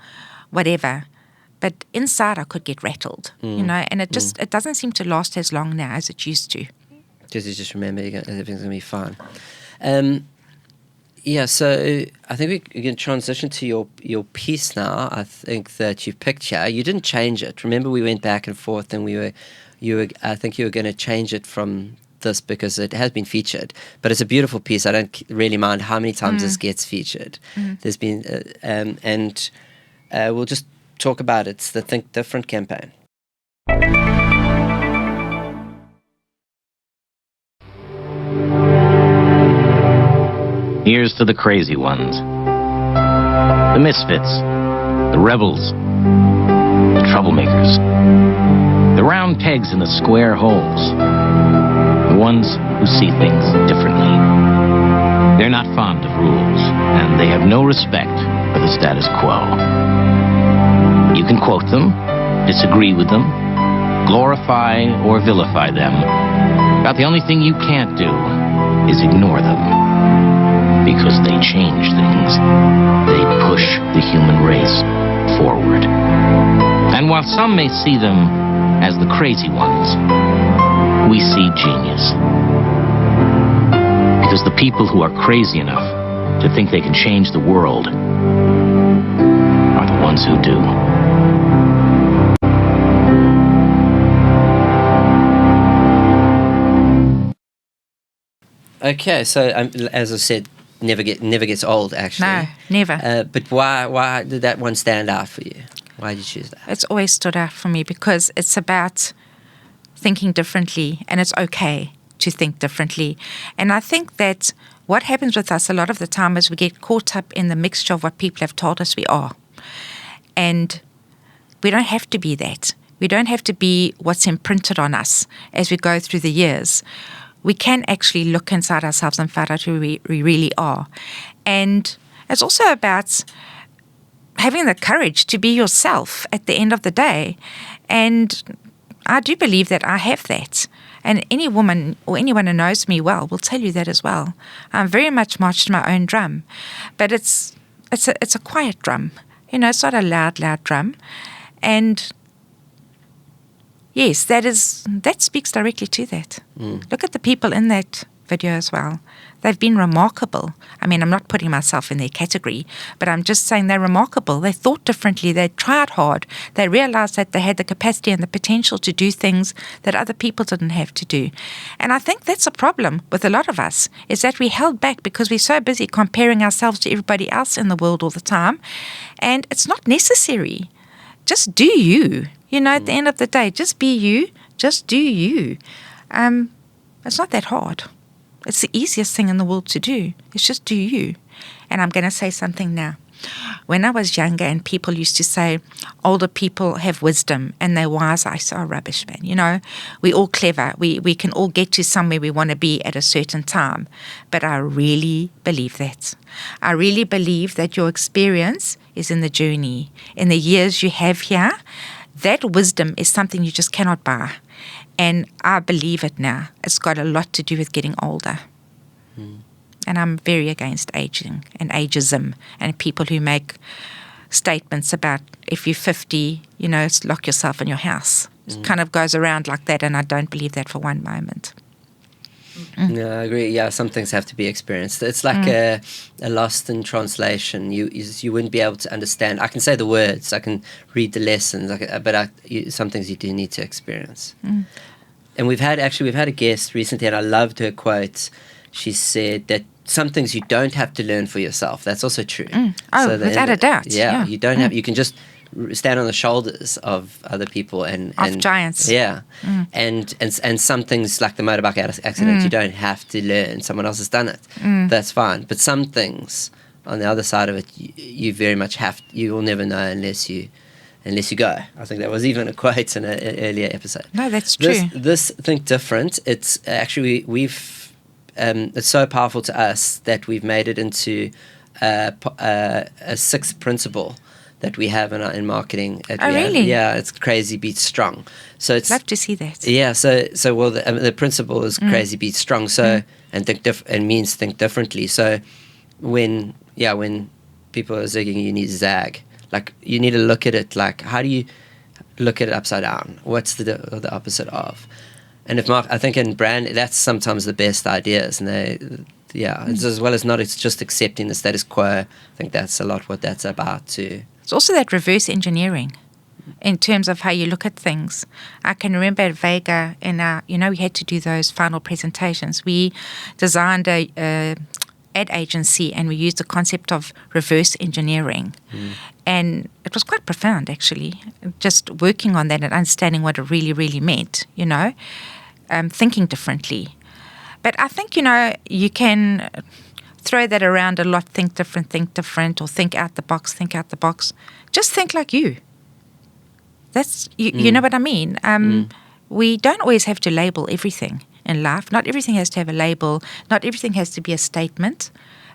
S2: whatever. But inside I could get rattled, you know, and it doesn't seem to last as long now as it used to.
S1: Because you just remember everything's going to be fine. Yeah, so I think we can transition to your piece now. I think that you picked here. You didn't change it. Remember, we went back and forth, and I think you were going to change it from this because it has been featured. But it's a beautiful piece. I don't really mind how many times this gets featured. There's been, and we'll just talk about it. It's the Think Different campaign.
S4: Here's to the crazy ones, the misfits, the rebels, the troublemakers, the round pegs in the square holes, the ones ones who see things differently. They're not fond of rules, and they have no respect for the status quo. You can quote them, disagree with them, glorify or vilify them, but the only thing you can't do is ignore them, because they change things. They push the human race forward. And while some may see them as the crazy ones, we see genius. Because the people who are crazy enough to think they can change the world are the ones who do.
S1: Okay, so as I said, never gets old, actually.
S2: No, never.
S1: But why did that one stand out for you? Why did you choose that?
S2: It's always stood out for me because it's about thinking differently, and it's okay to think differently. And I think that what happens with us a lot of the time is we get caught up in the mixture of what people have told us we are. And we don't have to be that. We don't have to be what's imprinted on us as we go through the years. We can actually look inside ourselves and find out who we really are. And it's also about having the courage to be yourself at the end of the day. And I do believe that I have that. And any woman or anyone who knows me well will tell you that as well. I'm very much marched to my own drum. But it's a quiet drum. You know, it's not a loud drum. And yes, that speaks directly to that. Look at the people in that video as well. They've been remarkable. I mean, I'm not putting myself in their category, but I'm just saying they're remarkable. They thought differently. They tried hard. They realized that they had the capacity and the potential to do things that other people didn't have to do. And I think that's a problem with a lot of us, is that we held back because we're so busy comparing ourselves to everybody else in the world all the time. And it's not necessary. Just do you. You know, at the end of the day, just be you. Just do you. It's not that hard. It's the easiest thing in the world to do. It's just do you. And I'm going to say something now. When I was younger and people used to say, older people have wisdom and they're wise, I said, oh, rubbish, man. You know, we're all clever. We can all get to somewhere we want to be at a certain time. But I really believe that. I really believe that your experience is in the journey, in the years you have here. That wisdom is something you just cannot buy. And I believe it now. It's got a lot to do with getting older. And I'm very against aging and ageism and people who make statements about if you're 50, you know, lock yourself in your house. It kind of goes around like that, and I don't believe that for one moment.
S1: No, I agree. Yeah, some things have to be experienced. It's like a lost in translation. You wouldn't be able to understand. I can say the words, I can read the lessons, but some things you do need to experience. And we've had a guest recently, and I loved her quote. She said that some things you don't have to learn for yourself. That's also true.
S2: Oh, so without a doubt.
S1: Yeah, you don't have. You can just stand on the shoulders of other people and
S2: giants.
S1: Yeah, and some things like the motorbike accident, you don't have to learn. Someone else has done it. That's fine. But some things on the other side of it, you very much have. You will never know unless you go. I think that was even a quote in an earlier episode.
S2: No, that's true.
S1: This Think Different. It's actually it's so powerful to us that we've made it into a sixth principle that we have in marketing.
S2: Really?
S1: Yeah, it's crazy beats strong. So it's
S2: love to see that.
S1: Yeah, so well, the principle is crazy beats strong. So and means think differently. So when people are zigging, you need to zag. Like you need to look at it like, how do you look at it upside down? What's the opposite of? And I think in brand, that's sometimes the best ideas, and it's as well as not. It's just accepting the status quo. I think that's a lot what that's about too. It's
S2: also that reverse engineering in terms of how you look at things. I can remember at Vega, we had to do those final presentations. We designed a ad agency, and we used the concept of reverse engineering. And it was quite profound, actually, just working on that and understanding what it really, really meant, thinking differently. But I think, you can throw that around a lot, think different, or think out the box. Just think like you. That's, you know what I mean? We don't always have to label everything. in life. Not everything has to have a label. Not everything has to be a statement.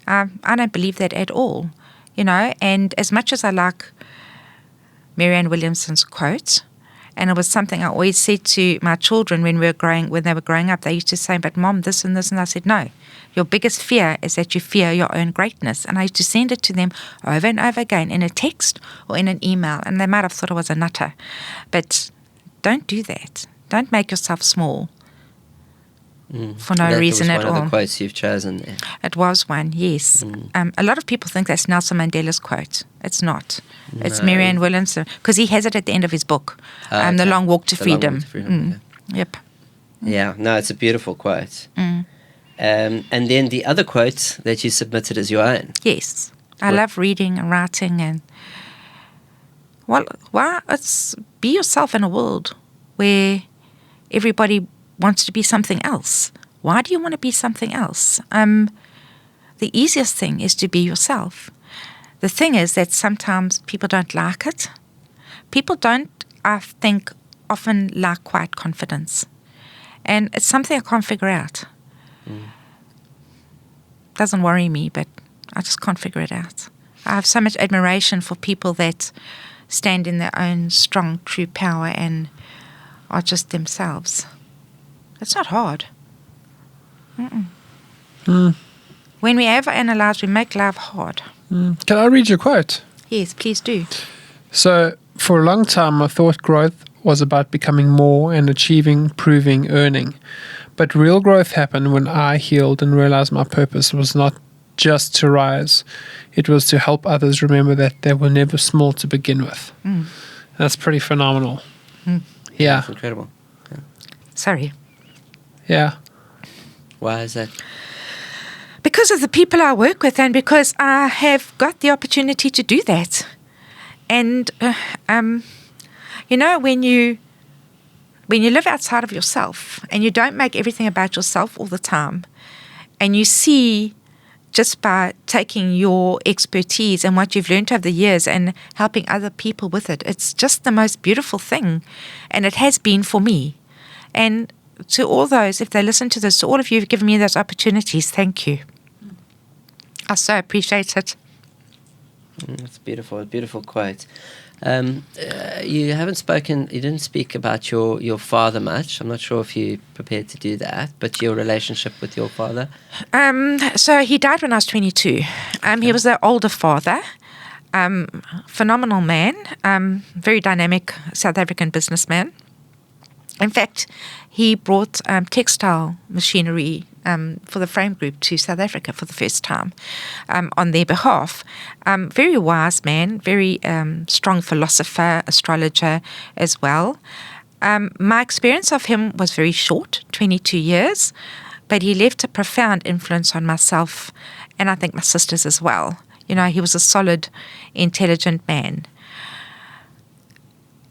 S2: I don't believe that at all, and as much as I like Marianne Williamson's quote, and it was something I always said to my children when they were growing up, they used to say, but Mom, this and this, and I said, no, your biggest fear is that you fear your own greatness. And I used to send it to them over and over again in a text or in an email, and they might have thought I was a nutter, but don't do that. Don't make yourself small. For no reason at all.
S1: That was one of the quotes you've chosen there.
S2: It was one, yes. A lot of people think that's Nelson Mandela's quote. It's not. No. It's Marianne Williamson, because he has it at the end of his book, The Long Walk to Freedom. Yep.
S1: Yeah, no, it's a beautiful quote. And then the other quote that you submitted as your own.
S2: Yes. I love reading and writing, and it's be yourself in a world where everybody wants to be something else. Why do you want to be something else? The easiest thing is to be yourself. The thing is that sometimes people don't like it. People don't, I think, often like quiet confidence. And it's something I can't figure out. Doesn't worry me, but I just can't figure it out. I have so much admiration for people that stand in their own strong, true power and are just themselves. It's not hard. When we overanalyze, we make life hard.
S3: Can I read your quote?
S2: Yes, please do.
S3: So, for a long time, I thought growth was about becoming more and achieving, proving, earning. But real growth happened when I healed and realized my purpose was not just to rise. It was to help others remember that they were never small to begin with. That's pretty phenomenal. Yeah.
S1: That's incredible. Yeah.
S2: Sorry.
S3: Yeah.
S1: Why is that?
S2: Because of the people I work with, and because I have got the opportunity to do that. And, when you live outside of yourself and you don't make everything about yourself all the time, and you see just by taking your expertise and what you've learned over the years and helping other people with it, it's just the most beautiful thing. And it has been for me. And to all those, if they listen to this, to all of you who've given me those opportunities, thank you. I so appreciate it.
S1: That's beautiful. A beautiful quote. You didn't speak about your father much. I'm not sure if you're prepared to do that, but your relationship with your father?
S2: So he died when I was 22. He was the older father. Phenomenal man. Very dynamic South African businessman. In fact, he brought textile machinery for the frame group to South Africa for the first time on their behalf. Very wise man, very strong philosopher, astrologer as well. My experience of him was very short, 22 years, but he left a profound influence on myself and I think my sisters as well. He was a solid, intelligent man.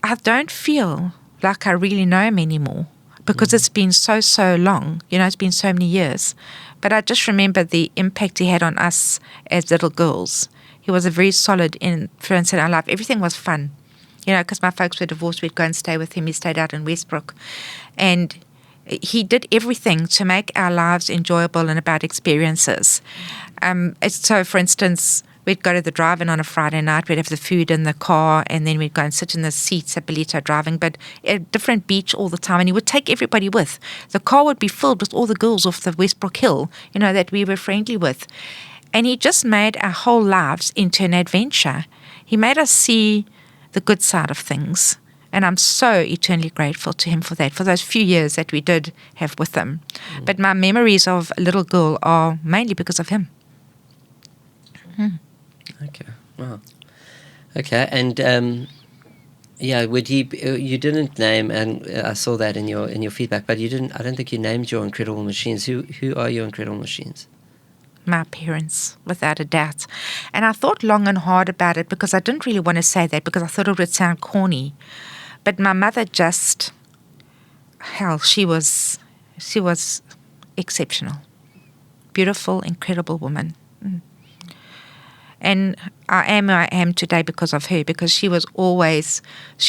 S2: I don't feel like I really know him anymore because it's been so long. It's been so many years. But I just remember the impact he had on us as little girls. He was a very solid influence in our life. Everything was fun. Because my folks were divorced, we'd go and stay with him. He stayed out in Westbrook. And he did everything to make our lives enjoyable and about experiences. So, for instance, we'd go to the drive-in on a Friday night. We'd have the food in the car, and then we'd go and sit in the seats at Belito driving, but at a different beach all the time. And he would take everybody with. The car would be filled with all the girls off the Westbrook Hill, that we were friendly with. And he just made our whole lives into an adventure. He made us see the good side of things. And I'm so eternally grateful to him for that, for those few years that we did have with him. But my memories of a little girl are mainly because of him.
S1: Okay. Wow. Okay. And would you didn't name, and I saw that in your feedback, but you didn't. I don't think you named your incredible machines. Who are your incredible machines?
S2: My parents, without a doubt. And I thought long and hard about it because I didn't really want to say that because I thought it would sound corny. But my mother she was exceptional. Beautiful, incredible woman. And I am who I am today because of her, because she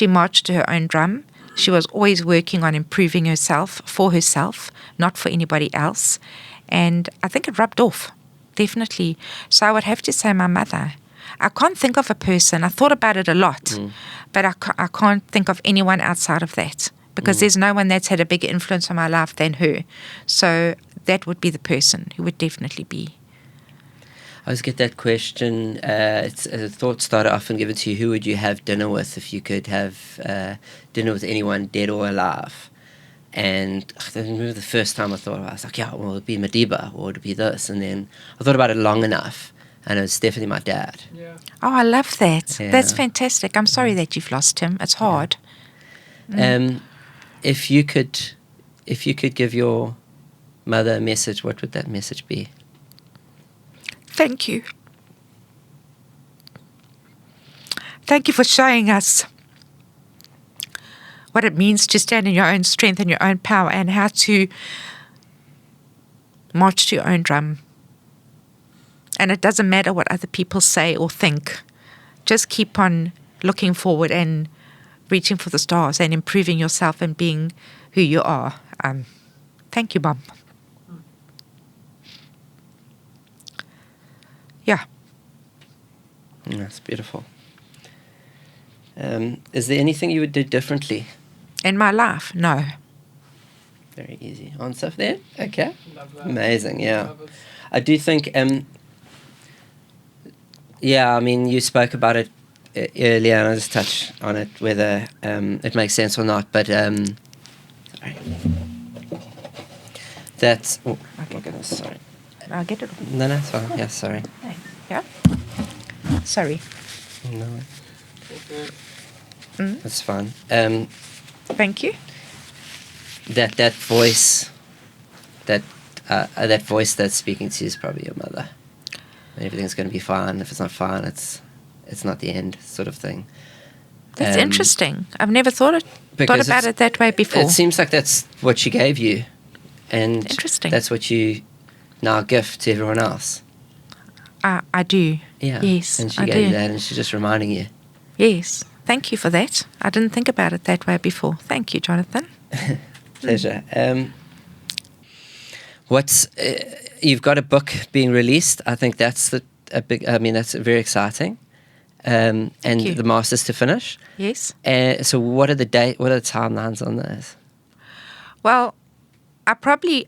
S2: marched to her own drum. She was always working on improving herself for herself, not for anybody else. And I think it rubbed off, definitely. So I would have to say my mother. I can't think of a person. I thought about it a lot, but I can't think of anyone outside of that, because there's no one that's had a bigger influence on my life than her. So that would be the person who would definitely be.
S1: I always get that question. It's a thought starter often given to you. Who would you have dinner with if you could have dinner with anyone, dead or alive? And I remember the first time I thought about it, I was like, yeah, well, it'd be Madiba, or it'd be this. And then I thought about it long enough, and it's definitely my dad.
S3: Yeah.
S2: Oh, I love that.
S1: Yeah.
S2: That's fantastic. I'm sorry that you've lost him. It's hard.
S1: If you could give your mother a message, what would that message be?
S2: Thank you. Thank you for showing us what it means to stand in your own strength and your own power, and how to march to your own drum. And it doesn't matter what other people say or think. Just keep on looking forward and reaching for the stars and improving yourself and being who you are. Thank you, Mom. Yeah.
S1: That's beautiful. Is there anything you would do differently?
S2: In my life, no.
S1: Very easy answer there. Okay.
S3: Love that.
S1: Amazing, yeah.
S3: Love it.
S1: I do think, yeah, I mean, you spoke about it earlier, and I'll just touch on it, whether it makes sense or not, but sorry. That's, oh my goodness, sorry.
S2: I'll get it.
S1: No, it's fine. Yeah, sorry.
S2: Yeah? Sorry.
S1: No,
S2: Mm.
S1: that's fine.
S2: Thank you.
S1: That voice, that voice that's speaking to you is probably your mother. Everything's going to be fine. If it's not fine, it's not the end, sort of thing.
S2: That's interesting. I've never thought about it that way before.
S1: It seems like that's what she gave you, and
S2: Interesting.
S1: that's what you now gift to everyone else.
S2: I do.
S1: Yeah.
S2: Yes,
S1: And she
S2: I
S1: gave you
S2: do.
S1: that, and she's just reminding you.
S2: Yes. Thank you for that. I didn't think about it that way before. Thank you, Jonathan.
S1: Pleasure. You've got a book being released. I think that's that's very exciting. And
S2: you.
S1: the masters to finish.
S2: Yes.
S1: So what are the timelines on those?
S2: Well, I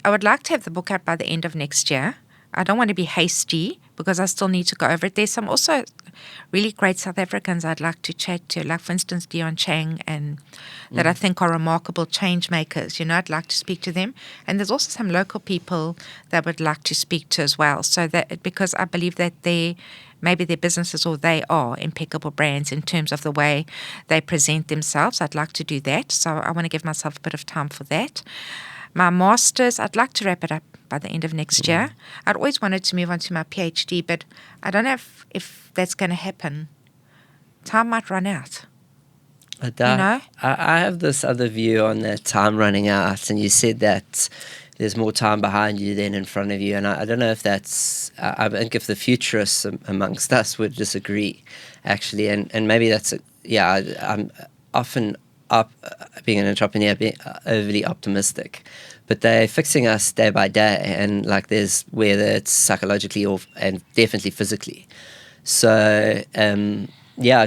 S2: would like to have the book out by the end of next year. I don't want to be hasty because I still need to go over it. There's some also really great South Africans I'd like to chat to, like, for instance, Dion Chang, and that I think are remarkable change makers. You know, I'd like to speak to them. And there's also some local people that would like to speak to as well. So that, because I believe that maybe their businesses, or they are impeccable brands in terms of the way they present themselves. I'd like to do that. So I want to give myself a bit of time for that. My master's, I'd like to wrap it up by the end of next year. I'd always wanted to move on to my PhD, but I don't know if that's going to happen. Time might run out.
S1: I have this other view on that time running out, and you said that there's more time behind you than in front of you, and I don't know if that's, I think if the futurists amongst us would disagree, actually, and maybe that's, I'm often being an entrepreneur, being overly optimistic, but they're fixing us day by day, and like there's, whether it's psychologically and definitely physically. So I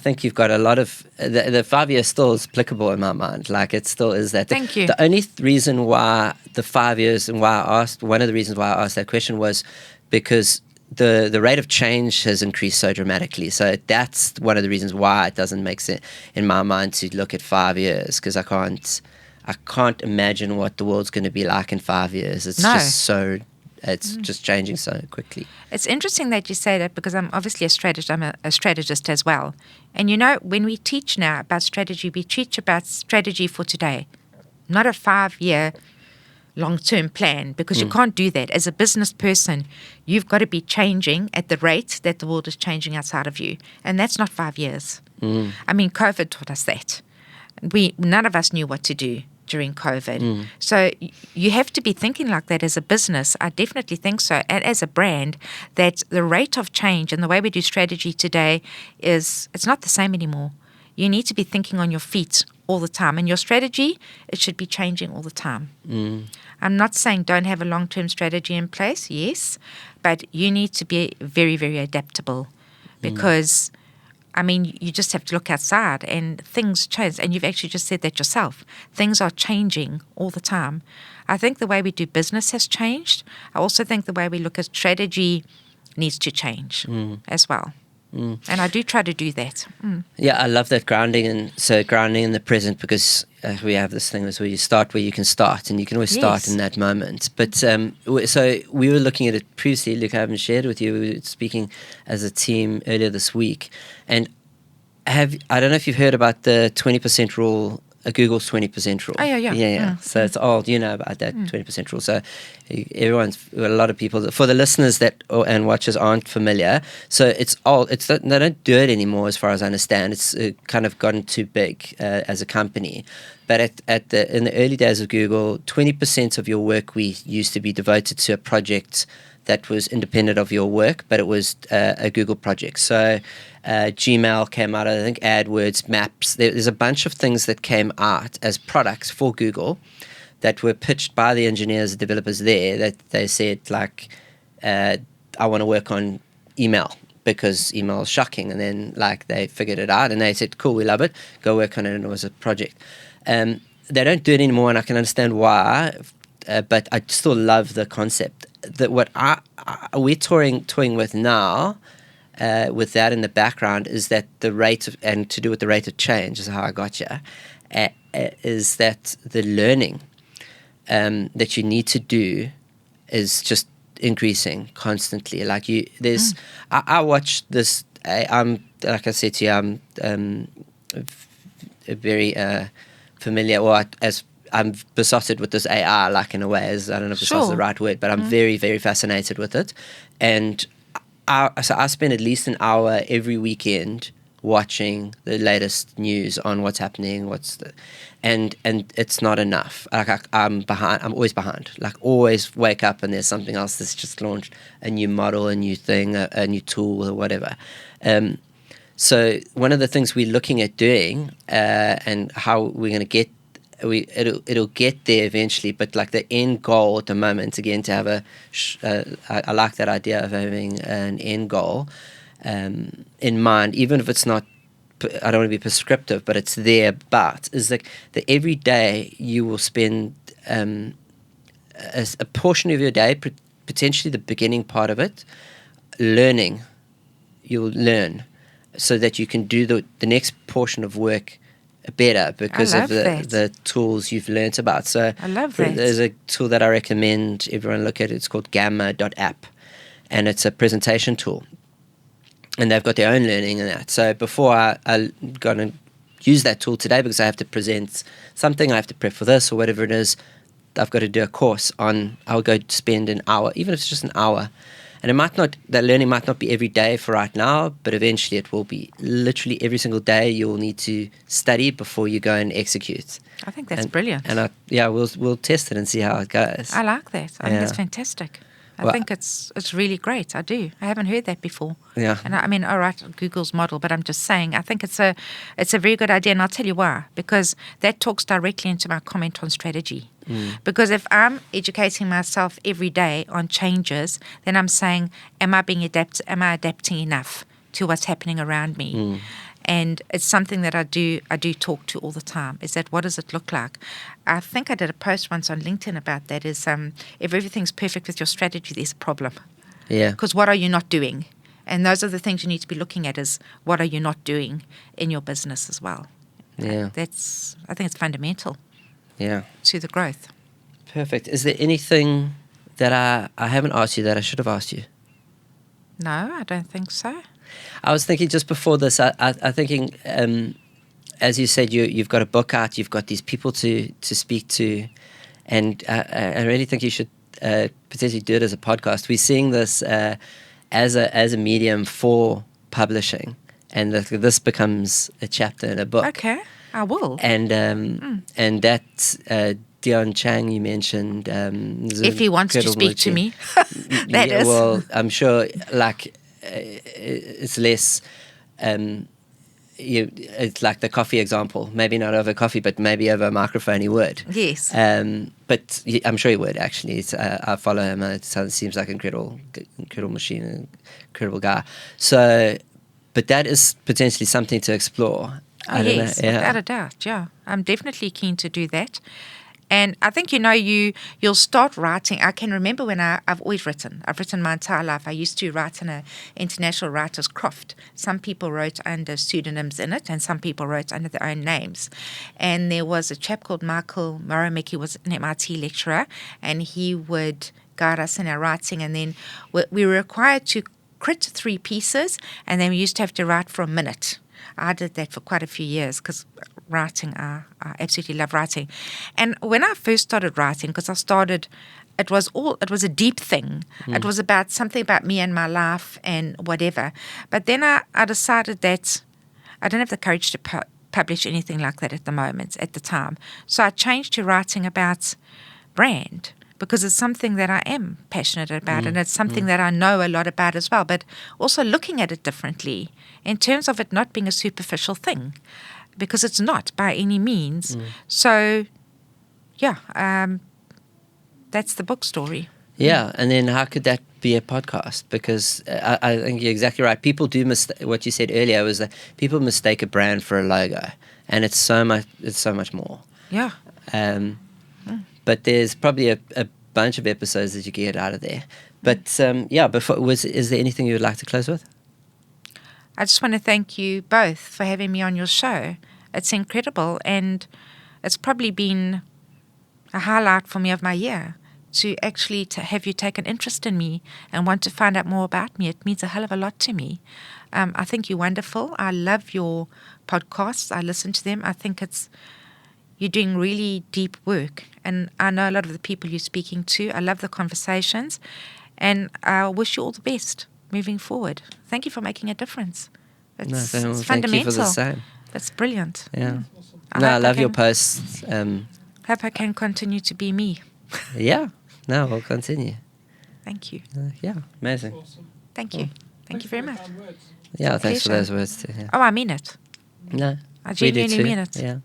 S1: think you've got a lot of the 5 years still is applicable in my mind. Like it still is that.
S2: Thank you.
S1: The only reason why the 5 years and one of the reasons why I asked that question was because the rate of change has increased so dramatically. So that's one of the reasons why it doesn't make sense in my mind to look at 5 years, because I can't imagine what the world's going to be like in 5 years. It's just changing so quickly.
S2: It's interesting that you say that, because I'm obviously a strategist. I'm a strategist as well. And you know, when we teach now about strategy, we teach about strategy for today, not a 5-year long-term plan, because you can't do that. As a business person, you've got to be changing at the rate that the world is changing outside of you. And that's not 5 years. I mean, COVID taught us that. None of us knew what to do during COVID. So you have to be thinking like that as a business. I definitely think so. And as a brand, that the rate of change and the way we do strategy today it's not the same anymore. You need to be thinking on your feet all the time. And your strategy, it should be changing all the time. I'm not saying don't have a long-term strategy in place, yes, but you need to be very, very adaptable because, I mean, you just have to look outside and things change. And you've actually just said that yourself. Things are changing all the time. I think the way we do business has changed. I also think the way we look at strategy needs to change as well. And I do try to do that.
S1: Yeah, I love that grounding in the present, because we have this thing where you start where you can start, and you can always start in that moment. But so we were looking at it previously. Look, I haven't shared with you. We were speaking as a team earlier this week, and I don't know if you've heard about the 20% rule. Google's 20% rule.
S2: Oh, yeah.
S1: So it's old, you know about that 20% rule. So a lot of people, for the listeners and watchers aren't familiar, so it's old. They don't do it anymore, as far as I understand. It's kind of gotten too big as a company. But in the early days of Google, 20% of your work week used to be devoted to a project that was independent of your work, but it was a Google project. So Gmail came out, I think AdWords, Maps. There's a bunch of things that came out as products for Google that were pitched by the engineers and developers there, that they said, like, I want to work on email because email is shocking. And then, like, they figured it out and they said, cool, we love it, go work on it. And it was a project. They don't do it anymore, and I can understand why, but I still love the concept. That what we're toying with now, with that in the background, is that the rate of, and to do with the rate of change is how I got you, is that the learning that you need to do is just increasing constantly. Like I watch this. I'm, like I said to you, I'm very familiar, as I'm besotted with this AI, like, in a way, as I don't know if besotted is the right word, but I'm very, very fascinated with it. And so I spend at least an hour every weekend watching the latest news on what's happening, and it's not enough. Like, I'm behind. I'm always behind. Like, always wake up and there's something else that's just launched, a new model, a new thing, a new tool, or whatever. So one of the things we're looking at doing, and how we're going to get, it'll get there eventually, but like the end goal at the moment, again, to have I like that idea of having an end goal in mind, even if it's not, I don't want to be prescriptive, but it's there, but is like that every day you will spend a portion of your day, potentially the beginning part of it, learning. You'll learn so that you can do the next portion of work better because of the tools you've learnt about. So
S2: I love that.
S1: There's a tool that I recommend everyone look at. It's called gamma.app, and it's a presentation tool. And they've got their own learning in that. So before I got to use that tool today, because I have to present something, I have to prep for this or whatever it is, I've got to do a course on, I'll go spend an hour, even if it's just an hour. And that learning might not be every day for right now, but eventually it will be. Literally every single day you'll need to study before you go and execute.
S2: I think that's brilliant.
S1: And we'll test it and see how it goes.
S2: I like that. I think that's fantastic. I think it's really great. I do. I haven't heard that before.
S1: Yeah.
S2: And I mean, all right, Google's model, but I'm just saying, I think it's a very good idea, and I'll tell you why. Because that talks directly into my comment on strategy. Because if I'm educating myself every day on changes, then I'm saying, am I adapting enough to what's happening around me? And it's something that I do talk to all the time, is that what does it look like? I think I did a post once on LinkedIn about that, is if everything's perfect with your strategy, there's a problem.
S1: Yeah.
S2: Because what are you not doing? And those are the things you need to be looking at, is what are you not doing in your business as well?
S1: Yeah.
S2: I think it's fundamental.
S1: Yeah.
S2: To the growth.
S1: Perfect. Is there anything that I haven't asked you that I should have asked you?
S2: No, I don't think so.
S1: I was thinking just before this, I'm thinking, as you said, you've got a book out, you've got these people to speak to, and I really think you should potentially do it as a podcast. We're seeing this as a medium for publishing, and this becomes a chapter in a book.
S2: Okay, I will.
S1: And that Dion Chang you mentioned,
S2: if he wants to speak to me, that is.
S1: Well, I'm sure, like, it's less. it's like the coffee example. Maybe not over coffee, but maybe over a microphone he would.
S2: Yes.
S1: But I'm sure he would, actually. I follow him. It seems like an incredible machine, incredible guy. So, but that is potentially something to explore.
S2: Oh, yes, without a doubt, yeah. I'm definitely keen to do that. And I think, you'll start writing. I can remember when I've always written. I've written my entire life. I used to write in an international writer's craft. Some people wrote under pseudonyms in it, and some people wrote under their own names. And there was a chap called Michael Moromick. He was an MIT lecturer, and he would guide us in our writing. And then we were required to crit 3 pieces, and then we used to have to write for a minute. I did that for quite a few years because writing, I absolutely love writing. And when I first started writing, because it was a deep thing. It was about something about me and my life and whatever. But then I decided that I don't have the courage to publish anything like that at the time. So I changed to writing about brand, because it's something that I am passionate about, and it's something that I know a lot about as well, but also looking at it differently in terms of it not being a superficial thing, because it's not by any means. So, that's the book story.
S1: Yeah, and then how could that be a podcast? Because I think you're exactly right. People do what you said earlier was that people mistake a brand for a logo, and it's so much more.
S2: Yeah.
S1: But there's probably a bunch of episodes that you can get out of there. But is there anything you would like to close with?
S2: I just want to thank you both for having me on your show. It's incredible, and it's probably been a highlight for me of my year to have you take an interest in me and want to find out more about me. It means a hell of a lot to me. I think you're wonderful. I love your podcasts. I listen to them. I think you're doing really deep work, and I know a lot of the people you're speaking to. I love the conversations, and I wish you all the best moving forward. Thank you for making a difference. It's fundamental.
S1: Thank you for the same.
S2: That's brilliant.
S1: Yeah. I love your posts.
S2: Hope I can continue to be me.
S1: Yeah. No, we'll continue.
S2: Thank you.
S1: Amazing.
S3: Awesome.
S2: Thank you. Thank you very much.
S1: Yeah, thanks for
S2: pleasure.
S1: those words too. Yeah.
S2: Oh, I mean it.
S1: No,
S2: I genuinely mean it.
S1: Yeah.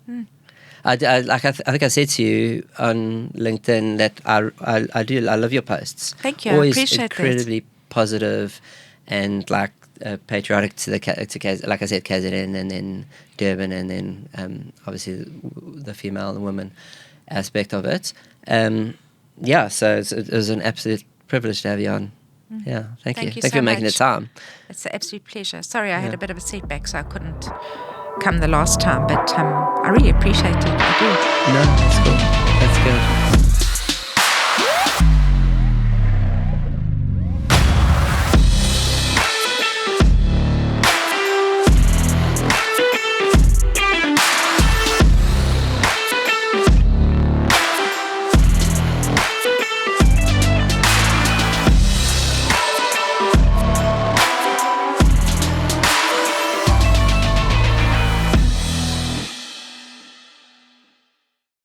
S1: I think I said to you on LinkedIn that I love your posts.
S2: Thank you.
S1: Always
S2: I appreciate
S1: incredibly positive and patriotic to like I said, KZN, and then Durban, and then obviously the female and the woman aspect of it. So it was an absolute privilege to have you on. Yeah, thank you. Thank you for making the time.
S2: It's an absolute pleasure. Sorry, I had a bit of a setback, so I couldn't come the last time, but I really appreciate it. I do.
S1: No, that's cool. That's good.